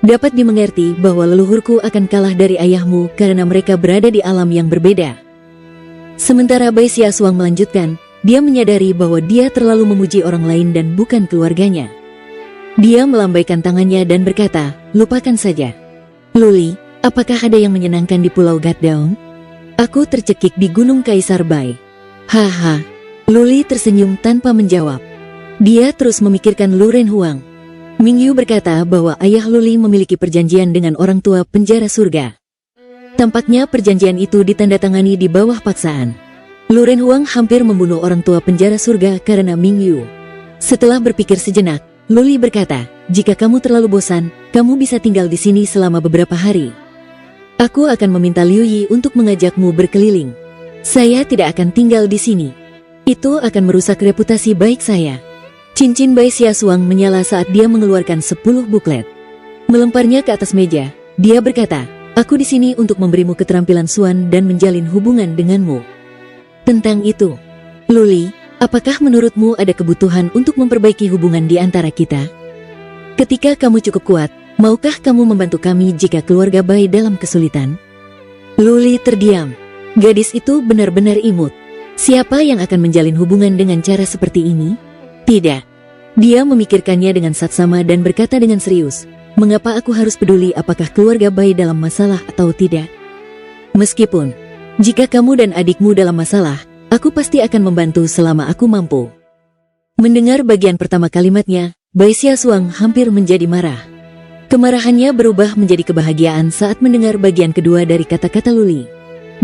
Dapat dimengerti bahwa leluhurku akan kalah dari ayahmu karena mereka berada di alam yang berbeda. Sementara Bai Xiaosuang melanjutkan, dia menyadari bahwa dia terlalu memuji orang lain dan bukan keluarganya. Dia melambaikan tangannya dan berkata, lupakan saja. Luli, apakah ada yang menyenangkan di Pulau Gatdaung? Aku tercekik di Gunung Kaisar Bai. Haha. Luli tersenyum tanpa menjawab. Dia terus memikirkan Lu Renhuang. Mingyu berkata bahwa ayah Luli memiliki perjanjian dengan orang tua penjara surga. Tampaknya perjanjian itu ditandatangani di bawah paksaan. Lu Renhuang hampir membunuh orang tua penjara surga karena Mingyu. Setelah berpikir sejenak, Luli berkata, jika kamu terlalu bosan, kamu bisa tinggal di sini selama beberapa hari. Aku akan meminta Liu Yi untuk mengajakmu berkeliling. Saya tidak akan tinggal di sini. Itu akan merusak reputasi baik saya. Cincin Bai Xiaosuang menyala saat dia mengeluarkan 10 buklet. Melemparnya ke atas meja, dia berkata, aku di sini untuk memberimu keterampilan Suan dan menjalin hubungan denganmu. Tentang itu, Luli, apakah menurutmu ada kebutuhan untuk memperbaiki hubungan di antara kita? Ketika kamu cukup kuat, maukah kamu membantu kami jika keluarga Bai dalam kesulitan? Luli terdiam. Gadis itu benar-benar imut. Siapa yang akan menjalin hubungan dengan cara seperti ini? Tidak. Dia memikirkannya dengan saksama dan berkata dengan serius, mengapa aku harus peduli apakah keluarga Bai dalam masalah atau tidak? Meskipun, jika kamu dan adikmu dalam masalah, aku pasti akan membantu selama aku mampu. Mendengar bagian pertama kalimatnya, Bai Xiaosuang hampir menjadi marah. Kemarahannya berubah menjadi kebahagiaan saat mendengar bagian kedua dari kata-kata Luli.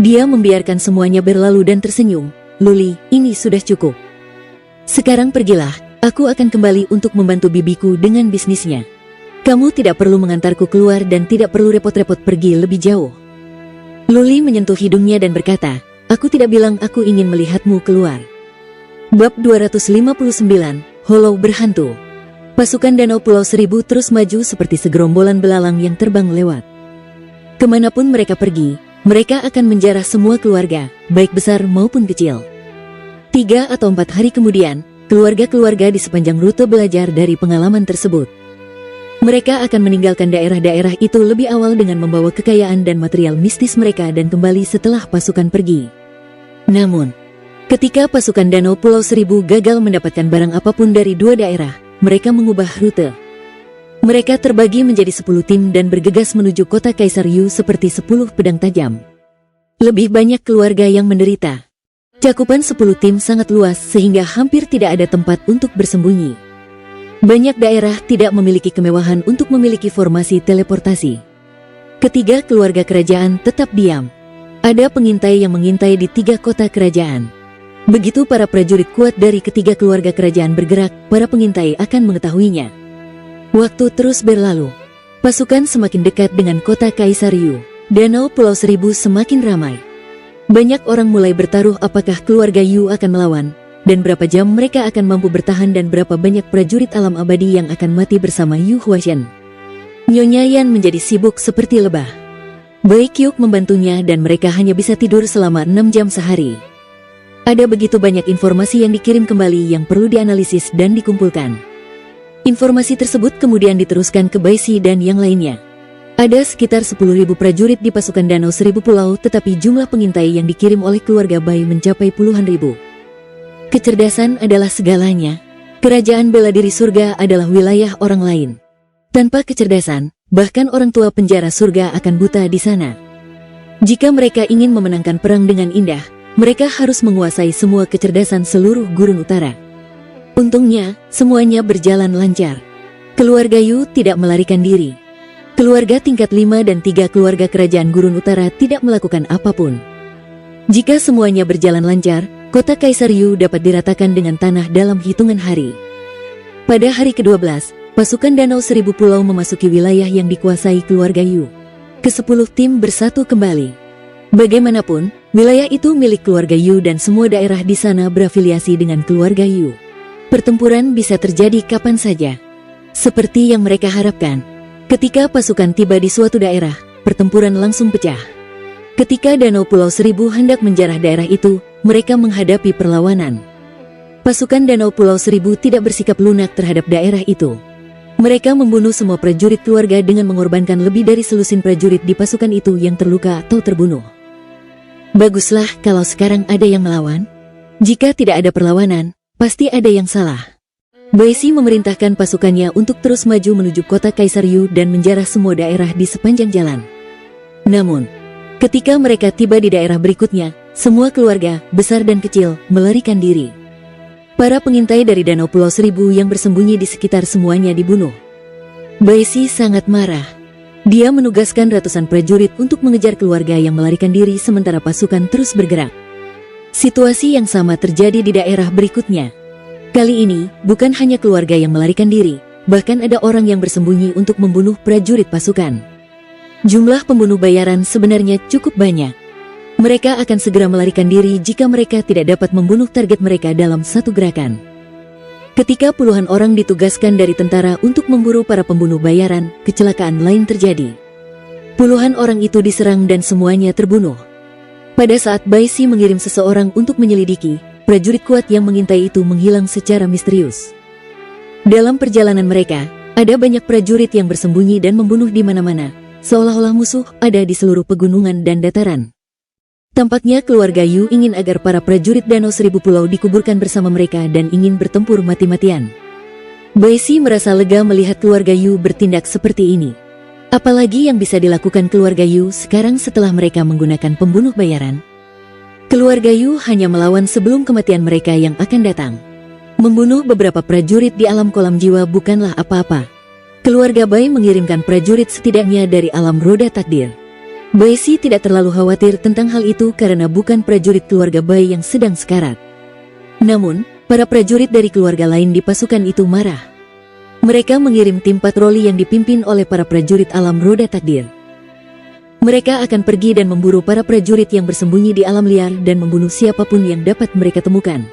Dia membiarkan semuanya berlalu dan tersenyum. Luli, ini sudah cukup. Sekarang pergilah, aku akan kembali untuk membantu bibiku dengan bisnisnya. Kamu tidak perlu mengantarku keluar dan tidak perlu repot-repot pergi lebih jauh. Luli menyentuh hidungnya dan berkata, aku tidak bilang aku ingin melihatmu keluar. Bab 259, Hollow Berhantu. Pasukan Danau Pulau Seribu terus maju seperti segerombolan belalang yang terbang lewat. Kemanapun mereka pergi, mereka akan menjarah semua keluarga, baik besar maupun kecil. 3 atau 4 hari kemudian, keluarga-keluarga di sepanjang rute belajar dari pengalaman tersebut. Mereka akan meninggalkan daerah-daerah itu lebih awal dengan membawa kekayaan dan material mistis mereka dan kembali setelah pasukan pergi. Namun, ketika pasukan Danau Pulau Seribu gagal mendapatkan barang apapun dari dua daerah, mereka mengubah rute. Mereka terbagi menjadi 10 tim dan bergegas menuju kota Kaisar Yu seperti 10 pedang tajam. Lebih banyak keluarga yang menderita. Cakupan 10 tim sangat luas sehingga hampir tidak ada tempat untuk bersembunyi. Banyak daerah tidak memiliki kemewahan untuk memiliki formasi teleportasi. Ketiga keluarga kerajaan tetap diam. Ada pengintai yang mengintai di 3 kota kerajaan. Begitu para prajurit kuat dari ketiga keluarga kerajaan bergerak, para pengintai akan mengetahuinya. Waktu terus berlalu. Pasukan semakin dekat dengan kota Kaisar Yu. Danau Pulau Seribu semakin ramai. Banyak orang mulai bertaruh apakah keluarga Yu akan melawan, dan berapa jam mereka akan mampu bertahan dan berapa banyak prajurit alam abadi yang akan mati bersama Yu Huashen. Nyonya Yan menjadi sibuk seperti lebah. Bai Kyuk membantunya dan mereka hanya bisa tidur selama 6 jam sehari. Ada begitu banyak informasi yang dikirim kembali yang perlu dianalisis dan dikumpulkan. Informasi tersebut kemudian diteruskan ke Bai Si dan yang lainnya. Ada sekitar 10.000 prajurit di pasukan Danau Seribu Pulau, tetapi jumlah pengintai yang dikirim oleh keluarga Bai mencapai puluhan ribu. Kecerdasan adalah segalanya. Kerajaan bela diri surga adalah wilayah orang lain. Tanpa kecerdasan, bahkan orang tua penjara surga akan buta di sana. Jika mereka ingin memenangkan perang dengan indah, mereka harus menguasai semua kecerdasan seluruh gurun utara. Untungnya, semuanya berjalan lancar. Keluarga Yu tidak melarikan diri. Keluarga tingkat 5 dan 3 keluarga kerajaan gurun utara tidak melakukan apapun. Jika semuanya berjalan lancar, kota Kaisar Yu dapat diratakan dengan tanah dalam hitungan hari. Pada hari ke-12, pasukan Danau Seribu Pulau memasuki wilayah yang dikuasai keluarga Yu. Ke-10 tim bersatu kembali. Bagaimanapun, wilayah itu milik keluarga Yu dan semua daerah di sana berafiliasi dengan keluarga Yu. Pertempuran bisa terjadi kapan saja. Seperti yang mereka harapkan. Ketika pasukan tiba di suatu daerah, pertempuran langsung pecah. Ketika Danau Pulau Seribu hendak menjarah daerah itu, mereka menghadapi perlawanan. Pasukan Danau Pulau Seribu tidak bersikap lunak terhadap daerah itu. Mereka membunuh semua prajurit keluarga dengan mengorbankan lebih dari selusin prajurit di pasukan itu yang terluka atau terbunuh. Baguslah kalau sekarang ada yang melawan. Jika tidak ada perlawanan, pasti ada yang salah. Bai Si memerintahkan pasukannya untuk terus maju menuju kota Kaisar Yu dan menjarah semua daerah di sepanjang jalan. Namun, ketika mereka tiba di daerah berikutnya, semua keluarga, besar dan kecil, melarikan diri. Para pengintai dari Danau Pulau Seribu yang bersembunyi di sekitar semuanya dibunuh. Bai Si sangat marah. Dia menugaskan ratusan prajurit untuk mengejar keluarga yang melarikan diri sementara pasukan terus bergerak. Situasi yang sama terjadi di daerah berikutnya. Kali ini, bukan hanya keluarga yang melarikan diri, bahkan ada orang yang bersembunyi untuk membunuh prajurit pasukan. Jumlah pembunuh bayaran sebenarnya cukup banyak. Mereka akan segera melarikan diri jika mereka tidak dapat membunuh target mereka dalam satu gerakan. Ketika puluhan orang ditugaskan dari tentara untuk memburu para pembunuh bayaran, kecelakaan lain terjadi. Puluhan orang itu diserang dan semuanya terbunuh. Pada saat Bai Si mengirim seseorang untuk menyelidiki, prajurit kuat yang mengintai itu menghilang secara misterius. Dalam perjalanan mereka, ada banyak prajurit yang bersembunyi dan membunuh di mana-mana, seolah-olah musuh ada di seluruh pegunungan dan dataran. Tampaknya keluarga Yu ingin agar para prajurit Danau Seribu Pulau dikuburkan bersama mereka dan ingin bertempur mati-matian. Bai Si merasa lega melihat keluarga Yu bertindak seperti ini. Apalagi yang bisa dilakukan keluarga Yu sekarang setelah mereka menggunakan pembunuh bayaran? Keluarga Yu hanya melawan sebelum kematian mereka yang akan datang. Membunuh beberapa prajurit di alam kolam jiwa bukanlah apa-apa. Keluarga Bai mengirimkan prajurit setidaknya dari alam roda takdir. Bai Si tidak terlalu khawatir tentang hal itu karena bukan prajurit keluarga Bai yang sedang sekarat. Namun, para prajurit dari keluarga lain di pasukan itu marah. Mereka mengirim tim patroli yang dipimpin oleh para prajurit alam roda takdir. Mereka akan pergi dan memburu para prajurit yang bersembunyi di alam liar dan membunuh siapapun yang dapat mereka temukan.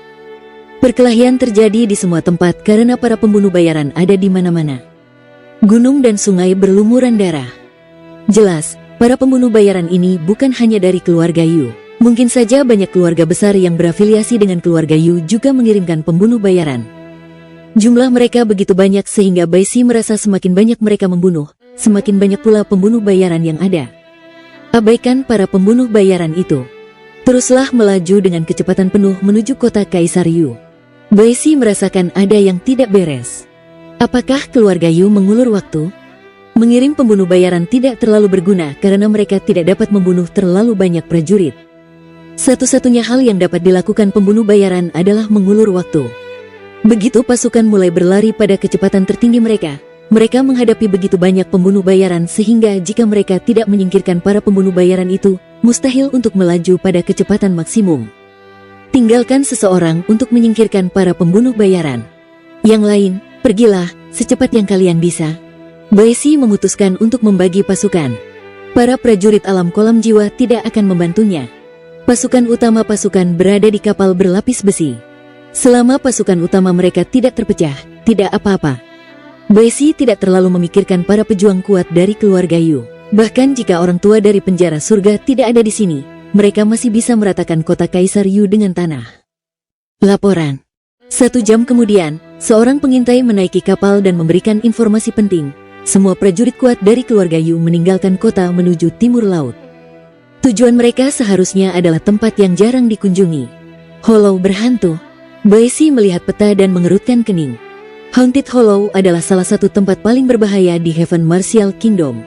Perkelahian terjadi di semua tempat karena para pembunuh bayaran ada di mana-mana. Gunung dan sungai berlumuran darah. Jelas, para pembunuh bayaran ini bukan hanya dari keluarga Yu. Mungkin saja banyak keluarga besar yang berafiliasi dengan keluarga Yu juga mengirimkan pembunuh bayaran. Jumlah mereka begitu banyak sehingga Baisi merasa semakin banyak mereka membunuh, semakin banyak pula pembunuh bayaran yang ada. Abaikan para pembunuh bayaran itu. Teruslah melaju dengan kecepatan penuh menuju kota Kaisar Yu. Baisi merasakan ada yang tidak beres. Apakah keluarga Yu mengulur waktu? Mengirim pembunuh bayaran tidak terlalu berguna karena mereka tidak dapat membunuh terlalu banyak prajurit. Satu-satunya hal yang dapat dilakukan pembunuh bayaran adalah mengulur waktu. Begitu pasukan mulai berlari pada kecepatan tertinggi mereka menghadapi begitu banyak pembunuh bayaran sehingga jika mereka tidak menyingkirkan para pembunuh bayaran itu, mustahil untuk melaju pada kecepatan maksimum. Tinggalkan seseorang untuk menyingkirkan para pembunuh bayaran. Yang lain, pergilah secepat yang kalian bisa. Baisi memutuskan untuk membagi pasukan. Para prajurit alam kolam jiwa tidak akan membantunya. Pasukan utama pasukan berada di kapal berlapis besi. Selama pasukan utama mereka tidak terpecah, tidak apa-apa. Baisi tidak terlalu memikirkan para pejuang kuat dari keluarga Yu. Bahkan jika orang tua dari penjara surga tidak ada di sini, mereka masih bisa meratakan kota Kaisar Yu dengan tanah. Laporan. 1 jam kemudian, seorang pengintai menaiki kapal dan memberikan informasi penting. Semua prajurit kuat dari keluarga Yu meninggalkan kota menuju timur laut. Tujuan mereka seharusnya adalah tempat yang jarang dikunjungi. Hollow berhantu. Baisi melihat peta dan mengerutkan kening. Haunted Hollow adalah salah satu tempat paling berbahaya di Heaven Martial Kingdom.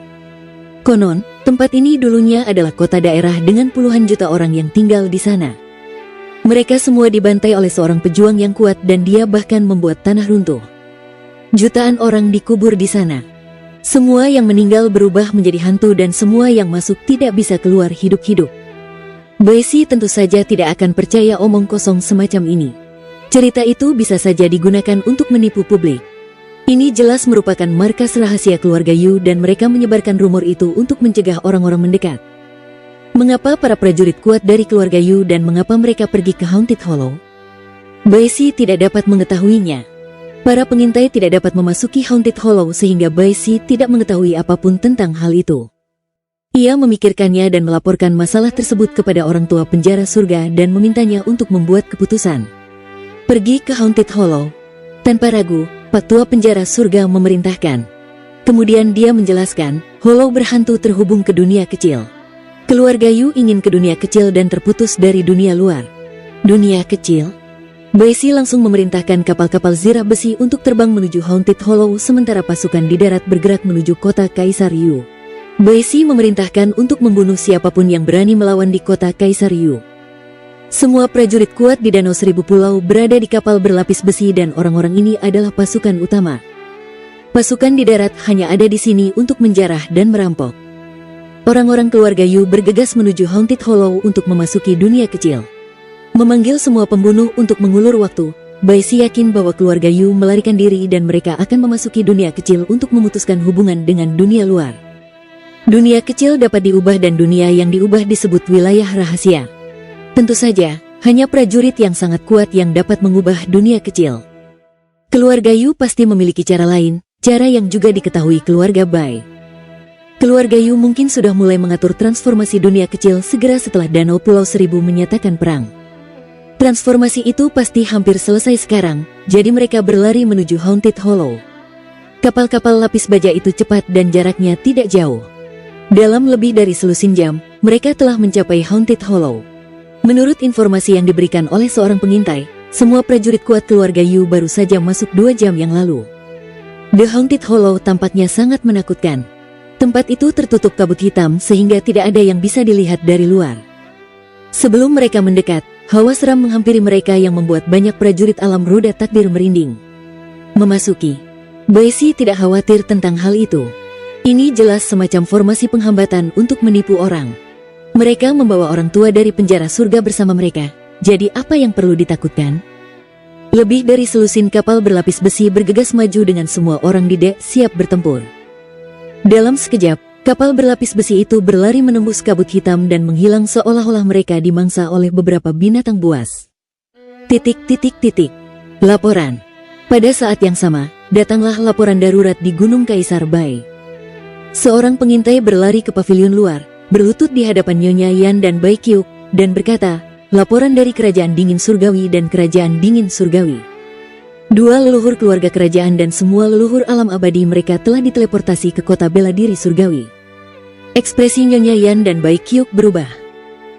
Konon, tempat ini dulunya adalah kota daerah dengan puluhan juta orang yang tinggal di sana. Mereka semua dibantai oleh seorang pejuang yang kuat dan dia bahkan membuat tanah runtuh. Jutaan orang dikubur di sana. Semua yang meninggal berubah menjadi hantu dan semua yang masuk tidak bisa keluar hidup-hidup. Baisi tentu saja tidak akan percaya omong kosong semacam ini. Cerita itu bisa saja digunakan untuk menipu publik. Ini jelas merupakan markas rahasia keluarga Yu dan mereka menyebarkan rumor itu untuk mencegah orang-orang mendekat. Mengapa para prajurit kuat dari keluarga Yu dan mengapa mereka pergi ke Haunted Hollow? Baisi tidak dapat mengetahuinya. Para pengintai tidak dapat memasuki Haunted Hollow sehingga Baisi tidak mengetahui apapun tentang hal itu. Ia memikirkannya dan melaporkan masalah tersebut kepada orang tua penjara surga dan memintanya untuk membuat keputusan. Pergi ke Haunted Hollow. Tanpa ragu, Pak Tua penjara surga memerintahkan. Kemudian dia menjelaskan, Hollow berhantu terhubung ke dunia kecil. Keluarga Yu ingin ke dunia kecil dan terputus dari dunia luar. Dunia kecil? Baisi langsung memerintahkan kapal-kapal zirah besi untuk terbang menuju Haunted Hollow sementara pasukan di darat bergerak menuju kota Kaisar Yu. Baisi memerintahkan untuk membunuh siapapun yang berani melawan di kota Kaisar Yu. Semua prajurit kuat di Danau Seribu Pulau berada di kapal berlapis besi dan orang-orang ini adalah pasukan utama. Pasukan di darat hanya ada di sini untuk menjarah dan merampok. Orang-orang keluarga Yu bergegas menuju Haunted Hollow untuk memasuki dunia kecil. Memanggil semua pembunuh untuk mengulur waktu, Baisi yakin bahwa keluarga Yu melarikan diri dan mereka akan memasuki dunia kecil untuk memutuskan hubungan dengan dunia luar. Dunia kecil dapat diubah dan dunia yang diubah disebut wilayah rahasia. Tentu saja, hanya prajurit yang sangat kuat yang dapat mengubah dunia kecil. Keluarga Yu pasti memiliki cara lain, cara yang juga diketahui keluarga Bai. Keluarga Yu mungkin sudah mulai mengatur transformasi dunia kecil segera setelah Danau Pulau Seribu menyatakan perang. Transformasi itu pasti hampir selesai sekarang, jadi mereka berlari menuju Haunted Hollow. Kapal-kapal lapis baja itu cepat dan jaraknya tidak jauh. Dalam lebih dari selusin jam, mereka telah mencapai Haunted Hollow. Menurut informasi yang diberikan oleh seorang pengintai, semua prajurit kuat keluarga Yu baru saja masuk 2 jam yang lalu. The Haunted Hollow tampaknya sangat menakutkan. Tempat itu tertutup kabut hitam sehingga tidak ada yang bisa dilihat dari luar. Sebelum mereka mendekat, hawa seram menghampiri mereka yang membuat banyak prajurit alam roda takdir merinding. Memasuki. Baisi tidak khawatir tentang hal itu. Ini jelas semacam formasi penghambatan untuk menipu orang. Mereka membawa orang tua dari penjara surga bersama mereka, jadi apa yang perlu ditakutkan? Lebih dari selusin kapal berlapis besi bergegas maju dengan semua orang di dek siap bertempur. Dalam sekejap, kapal berlapis besi itu berlari menembus kabut hitam dan menghilang seolah-olah mereka dimangsa oleh beberapa binatang buas. Laporan. Pada saat yang sama, datanglah laporan darurat di Gunung Kaisar Bai. Seorang pengintai berlari ke pavilion luar, berlutut di hadapan Nyonya Yan dan Bai Qiu, dan berkata, laporan dari Kerajaan Dingin Surgawi dan Kerajaan Dingin Surgawi. Dua leluhur keluarga kerajaan dan semua leluhur alam abadi mereka telah diteleportasi ke kota bela diri surgawi. Ekspresi Nyonya Yan dan Bai Qiu berubah.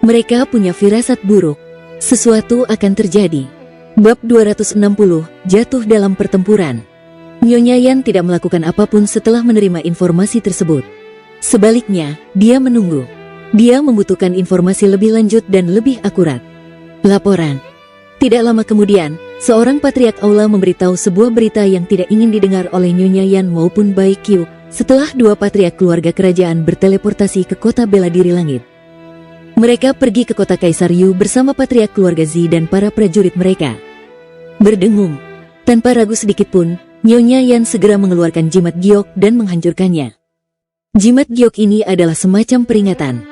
Mereka punya firasat buruk. Sesuatu akan terjadi. Bab 260, jatuh dalam pertempuran. Nyonya Yan tidak melakukan apapun setelah menerima informasi tersebut. Sebaliknya, dia menunggu. Dia membutuhkan informasi lebih lanjut dan lebih akurat. Laporan. Tidak lama kemudian, seorang patriark aula memberitahu sebuah berita yang tidak ingin didengar oleh Nyonya Yan maupun Bai Qiu setelah dua patriark keluarga kerajaan berteleportasi ke kota bela diri langit. Mereka pergi ke kota Kaisar Yu bersama patriark keluarga Zi dan para prajurit mereka. Berdengung. Tanpa ragu sedikitpun, Nyonya Yan segera mengeluarkan jimat giok dan menghancurkannya. Jimat giok ini adalah semacam peringatan.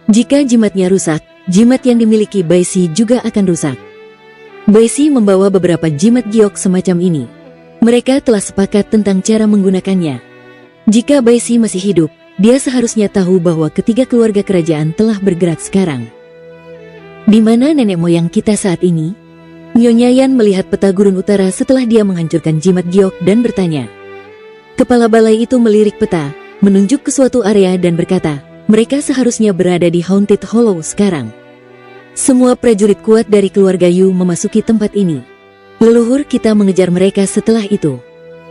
Jika jimatnya rusak, jimat yang dimiliki Bai Si juga akan rusak. Bai Si membawa beberapa jimat giok semacam ini. Mereka telah sepakat tentang cara menggunakannya. Jika Bai Si masih hidup, dia seharusnya tahu bahwa ketiga keluarga kerajaan telah bergerak sekarang. Di mana nenek moyang kita saat ini? Nyonya Yan melihat peta gurun utara setelah dia menghancurkan jimat giok dan bertanya. Kepala balai itu melirik peta, menunjuk ke suatu area dan berkata, mereka seharusnya berada di Haunted Hollow sekarang. Semua prajurit kuat dari keluarga Yu memasuki tempat ini. Leluhur kita mengejar mereka setelah itu.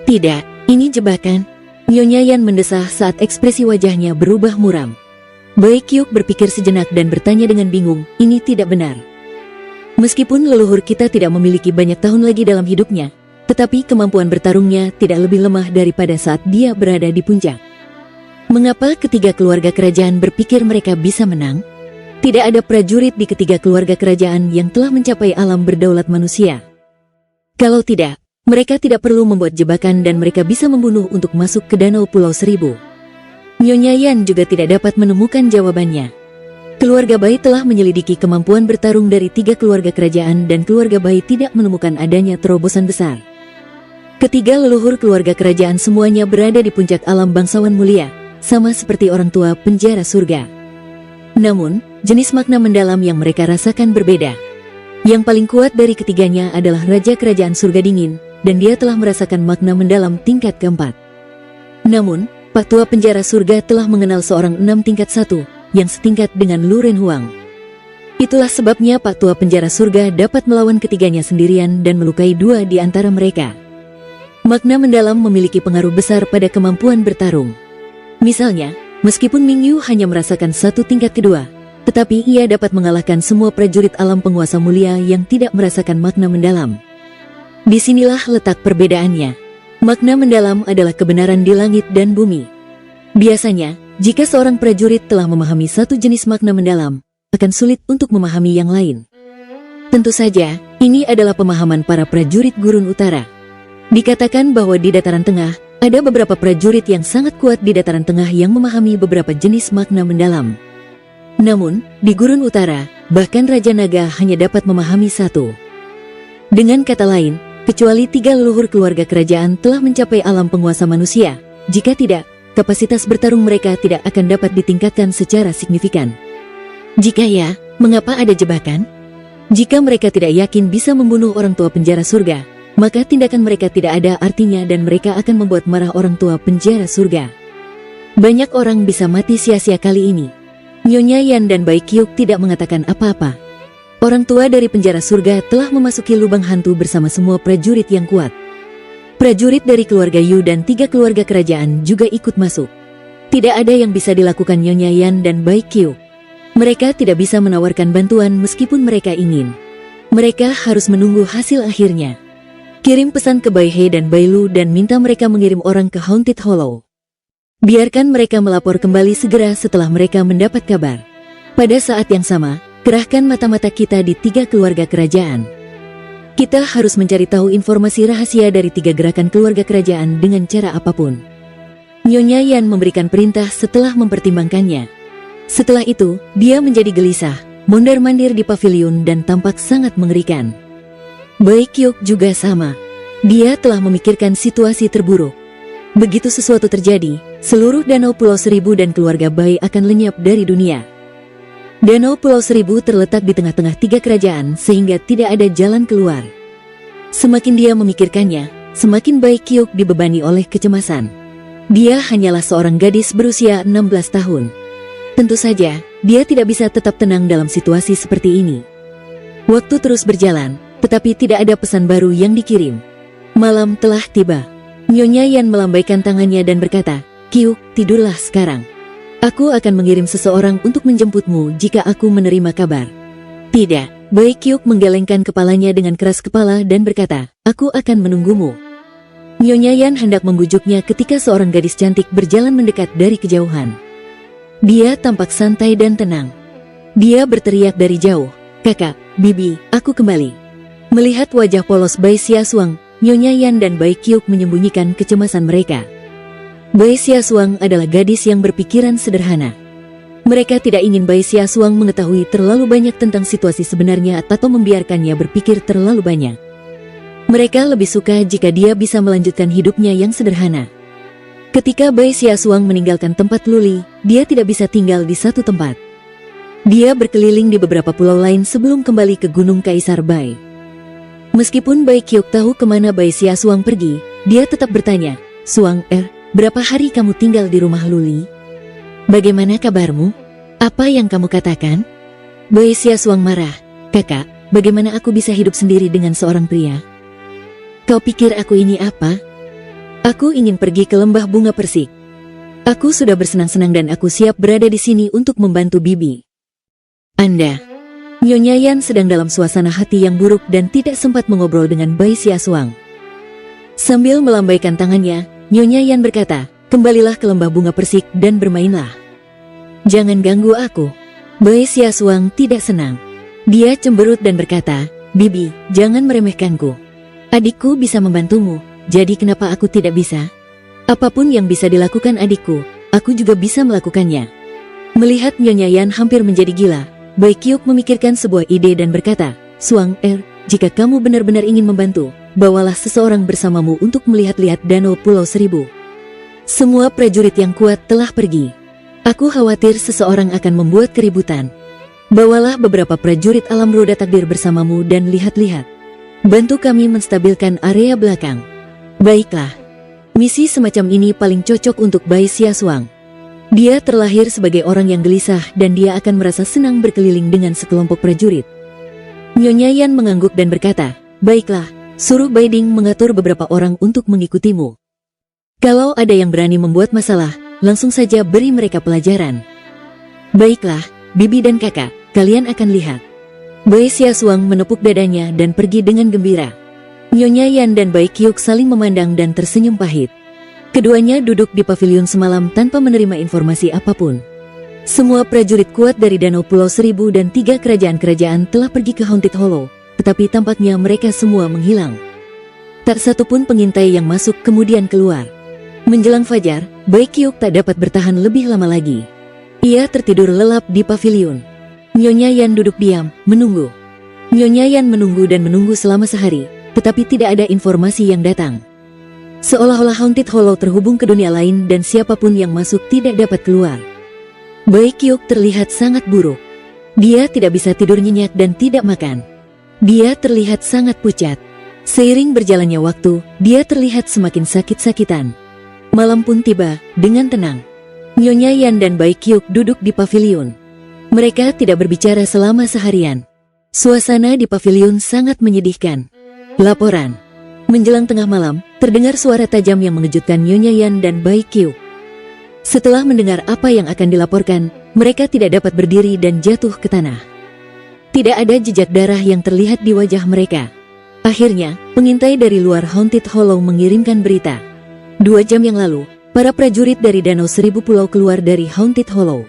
Tidak, ini jebakan. Nyonya Yan mendesah saat ekspresi wajahnya berubah muram. Bai Qiu berpikir sejenak dan bertanya dengan bingung, ini tidak benar. Meskipun leluhur kita tidak memiliki banyak tahun lagi dalam hidupnya, tetapi kemampuan bertarungnya tidak lebih lemah daripada saat dia berada di puncak. Mengapa ketiga keluarga kerajaan berpikir mereka bisa menang? Tidak ada prajurit di ketiga keluarga kerajaan yang telah mencapai alam berdaulat manusia. Kalau tidak, mereka tidak perlu membuat jebakan dan mereka bisa membunuh untuk masuk ke Danau Pulau Seribu. Nyonya Yan juga tidak dapat menemukan jawabannya. Keluarga Bai telah menyelidiki kemampuan bertarung dari tiga keluarga kerajaan dan keluarga Bai tidak menemukan adanya terobosan besar. Ketiga leluhur keluarga kerajaan semuanya berada di puncak alam bangsawan mulia, sama seperti orang tua penjara surga. Namun, jenis makna mendalam yang mereka rasakan berbeda. Yang paling kuat dari ketiganya adalah Raja Kerajaan Surga Dingin, dan dia telah merasakan makna mendalam tingkat keempat. Namun, Pak Tua Penjara Surga telah mengenal seorang 6 tingkat 1, yang setingkat dengan Lu Renhuang. Itulah sebabnya Pak Tua Penjara Surga dapat melawan ketiganya sendirian dan melukai dua di antara mereka. Makna mendalam memiliki pengaruh besar pada kemampuan bertarung. Misalnya, meskipun Ming Yu hanya merasakan satu tingkat kedua, tetapi ia dapat mengalahkan semua prajurit alam penguasa mulia yang tidak merasakan makna mendalam. Disinilah letak perbedaannya. Makna mendalam adalah kebenaran di langit dan bumi. Biasanya, jika seorang prajurit telah memahami satu jenis makna mendalam, akan sulit untuk memahami yang lain. Tentu saja, ini adalah pemahaman para prajurit gurun utara. Dikatakan bahwa di dataran tengah, ada beberapa prajurit yang sangat kuat di dataran tengah yang memahami beberapa jenis makna mendalam. Namun, di gurun utara, bahkan Raja Naga hanya dapat memahami satu. Dengan kata lain, kecuali tiga leluhur keluarga kerajaan telah mencapai alam penguasa manusia, jika tidak, kapasitas bertarung mereka tidak akan dapat ditingkatkan secara signifikan. Jika ya, mengapa ada jebakan? Jika mereka tidak yakin bisa membunuh orang tua penjara surga, maka tindakan mereka tidak ada artinya dan mereka akan membuat marah orang tua penjara surga. Banyak orang bisa mati sia-sia kali ini. Nyonya Yan dan Bai Qiu tidak mengatakan apa-apa. Orang tua dari penjara surga telah memasuki lubang hantu bersama semua prajurit yang kuat. Prajurit dari keluarga Yu dan tiga keluarga kerajaan juga ikut masuk. Tidak ada yang bisa dilakukan Nyonya Yan dan Bai Qiu. Mereka tidak bisa menawarkan bantuan meskipun mereka ingin. Mereka harus menunggu hasil akhirnya. Kirim pesan ke Bai He dan Bai Lu dan minta mereka mengirim orang ke Haunted Hollow. Biarkan mereka melapor kembali segera setelah mereka mendapat kabar. Pada saat yang sama, kerahkan mata-mata kita di tiga keluarga kerajaan. Kita harus mencari tahu informasi rahasia dari tiga gerakan keluarga kerajaan dengan cara apapun. Nyonya Yan memberikan perintah setelah mempertimbangkannya. Setelah itu, dia menjadi gelisah, mondar-mandir di pavilion dan tampak sangat mengerikan. Bai Qiu juga sama. Dia telah memikirkan situasi terburuk. Begitu sesuatu terjadi, seluruh Danau Pulau Seribu dan keluarga Bai akan lenyap dari dunia. Danau Pulau Seribu terletak di tengah-tengah tiga kerajaan sehingga tidak ada jalan keluar. Semakin dia memikirkannya, semakin Bai Kyuk dibebani oleh kecemasan. Dia hanyalah seorang gadis berusia 16 tahun. Tentu saja, dia tidak bisa tetap tenang dalam situasi seperti ini. Waktu terus berjalan, tetapi tidak ada pesan baru yang dikirim. Malam telah tiba. Nyonya Yan melambaikan tangannya dan berkata, "Kyuk, tidurlah sekarang. Aku akan mengirim seseorang untuk menjemputmu jika aku menerima kabar." "Tidak." Bai Kyuk menggelengkan kepalanya dengan keras kepala dan berkata, "Aku akan menunggumu." Nyonya Yan hendak membujuknya ketika seorang gadis cantik berjalan mendekat dari kejauhan. Dia tampak santai dan tenang. Dia berteriak dari jauh, "Kakak, Bibi, aku kembali." Melihat wajah polos Bai Siasuang, Nyonya Yan dan Bai Kyuk menyembunyikan kecemasan mereka. Bai Siasuang adalah gadis yang berpikiran sederhana. Mereka tidak ingin Bai Siasuang mengetahui terlalu banyak tentang situasi sebenarnya atau membiarkannya berpikir terlalu banyak. Mereka lebih suka jika dia bisa melanjutkan hidupnya yang sederhana. Ketika Bai Siasuang meninggalkan tempat Luli, dia tidak bisa tinggal di satu tempat. Dia berkeliling di beberapa pulau lain sebelum kembali ke Gunung Kaisar Bai. Meskipun Bai Kyuk tahu kemana Bai Siasuang pergi, dia tetap bertanya, "Suang, berapa hari kamu tinggal di rumah Luli? Bagaimana kabarmu? Apa yang kamu katakan?" Bai Siasuang marah, "Kakak, bagaimana aku bisa hidup sendiri dengan seorang pria? Kau pikir aku ini apa? Aku ingin pergi ke lembah bunga persik. Aku sudah bersenang-senang dan aku siap berada di sini untuk membantu Bibi." "Anda..." Nyonya Yan sedang dalam suasana hati yang buruk dan tidak sempat mengobrol dengan Bai Siasuang. Sambil melambaikan tangannya, Nyonya Yan berkata, "Kembalilah ke lembah bunga persik dan bermainlah. Jangan ganggu aku." Bai Siasuang tidak senang. Dia cemberut dan berkata, "Bibi, jangan meremehkanku. Adikku bisa membantumu, jadi kenapa aku tidak bisa? Apapun yang bisa dilakukan adikku, aku juga bisa melakukannya." Melihat Nyonya Yan hampir menjadi gila, Bai Kyuk memikirkan sebuah ide dan berkata, "Suang, jika kamu benar-benar ingin membantu, bawalah seseorang bersamamu untuk melihat-lihat danau Pulau Seribu. Semua prajurit yang kuat telah pergi. Aku khawatir seseorang akan membuat keributan. Bawalah beberapa prajurit alam roda takdir bersamamu dan lihat-lihat. Bantu kami menstabilkan area belakang." "Baiklah." Misi semacam ini paling cocok untuk Bai Siasuang. Dia terlahir sebagai orang yang gelisah dan dia akan merasa senang berkeliling dengan sekelompok prajurit. Nyonya Yan mengangguk dan berkata, "Baiklah, suruh Bai Ding mengatur beberapa orang untuk mengikutimu. Kalau ada yang berani membuat masalah, langsung saja beri mereka pelajaran." "Baiklah, Bibi dan kakak, kalian akan lihat." Bai Siasuang menepuk dadanya dan pergi dengan gembira. Nyonya Yan dan Bai Kyuk saling memandang dan tersenyum pahit. Keduanya duduk di pavilion semalam tanpa menerima informasi apapun. Semua prajurit kuat dari Danau Pulau Seribu dan 3 kerajaan-kerajaan telah pergi ke Haunted Hollow, tetapi tampaknya mereka semua menghilang. Tak satu pun pengintai yang masuk kemudian keluar. Menjelang fajar, Bai Kyuk tak dapat bertahan lebih lama lagi. Ia tertidur lelap di pavilion. Nyonya Yan duduk diam, menunggu. Nyonya Yan menunggu dan menunggu selama sehari, tetapi tidak ada informasi yang datang. Seolah-olah Haunted Hollow terhubung ke dunia lain dan siapapun yang masuk tidak dapat keluar. Bai Kyuk terlihat sangat buruk. Dia tidak bisa tidur nyenyak dan tidak makan. Dia terlihat sangat pucat. Seiring berjalannya waktu, dia terlihat semakin sakit-sakitan. Malam pun tiba, dengan tenang. Nyonya Yan dan Bai Kyuk duduk di pavilion. Mereka tidak berbicara selama seharian. Suasana di pavilion sangat menyedihkan. Laporan. Menjelang tengah malam, terdengar suara tajam yang mengejutkan Nyonya Yan dan Bai Kyuk. Setelah mendengar apa yang akan dilaporkan, mereka tidak dapat berdiri dan jatuh ke tanah. Tidak ada jejak darah yang terlihat di wajah mereka. Akhirnya, pengintai dari luar Haunted Hollow mengirimkan berita. 2 jam yang lalu, para prajurit dari Danau Seribu Pulau keluar dari Haunted Hollow.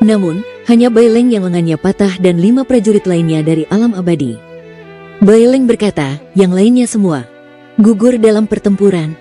Namun, hanya Bai Leng yang lengannya patah dan 5 prajurit lainnya dari alam abadi. Bai Leng berkata, yang lainnya semua gugur dalam pertempuran.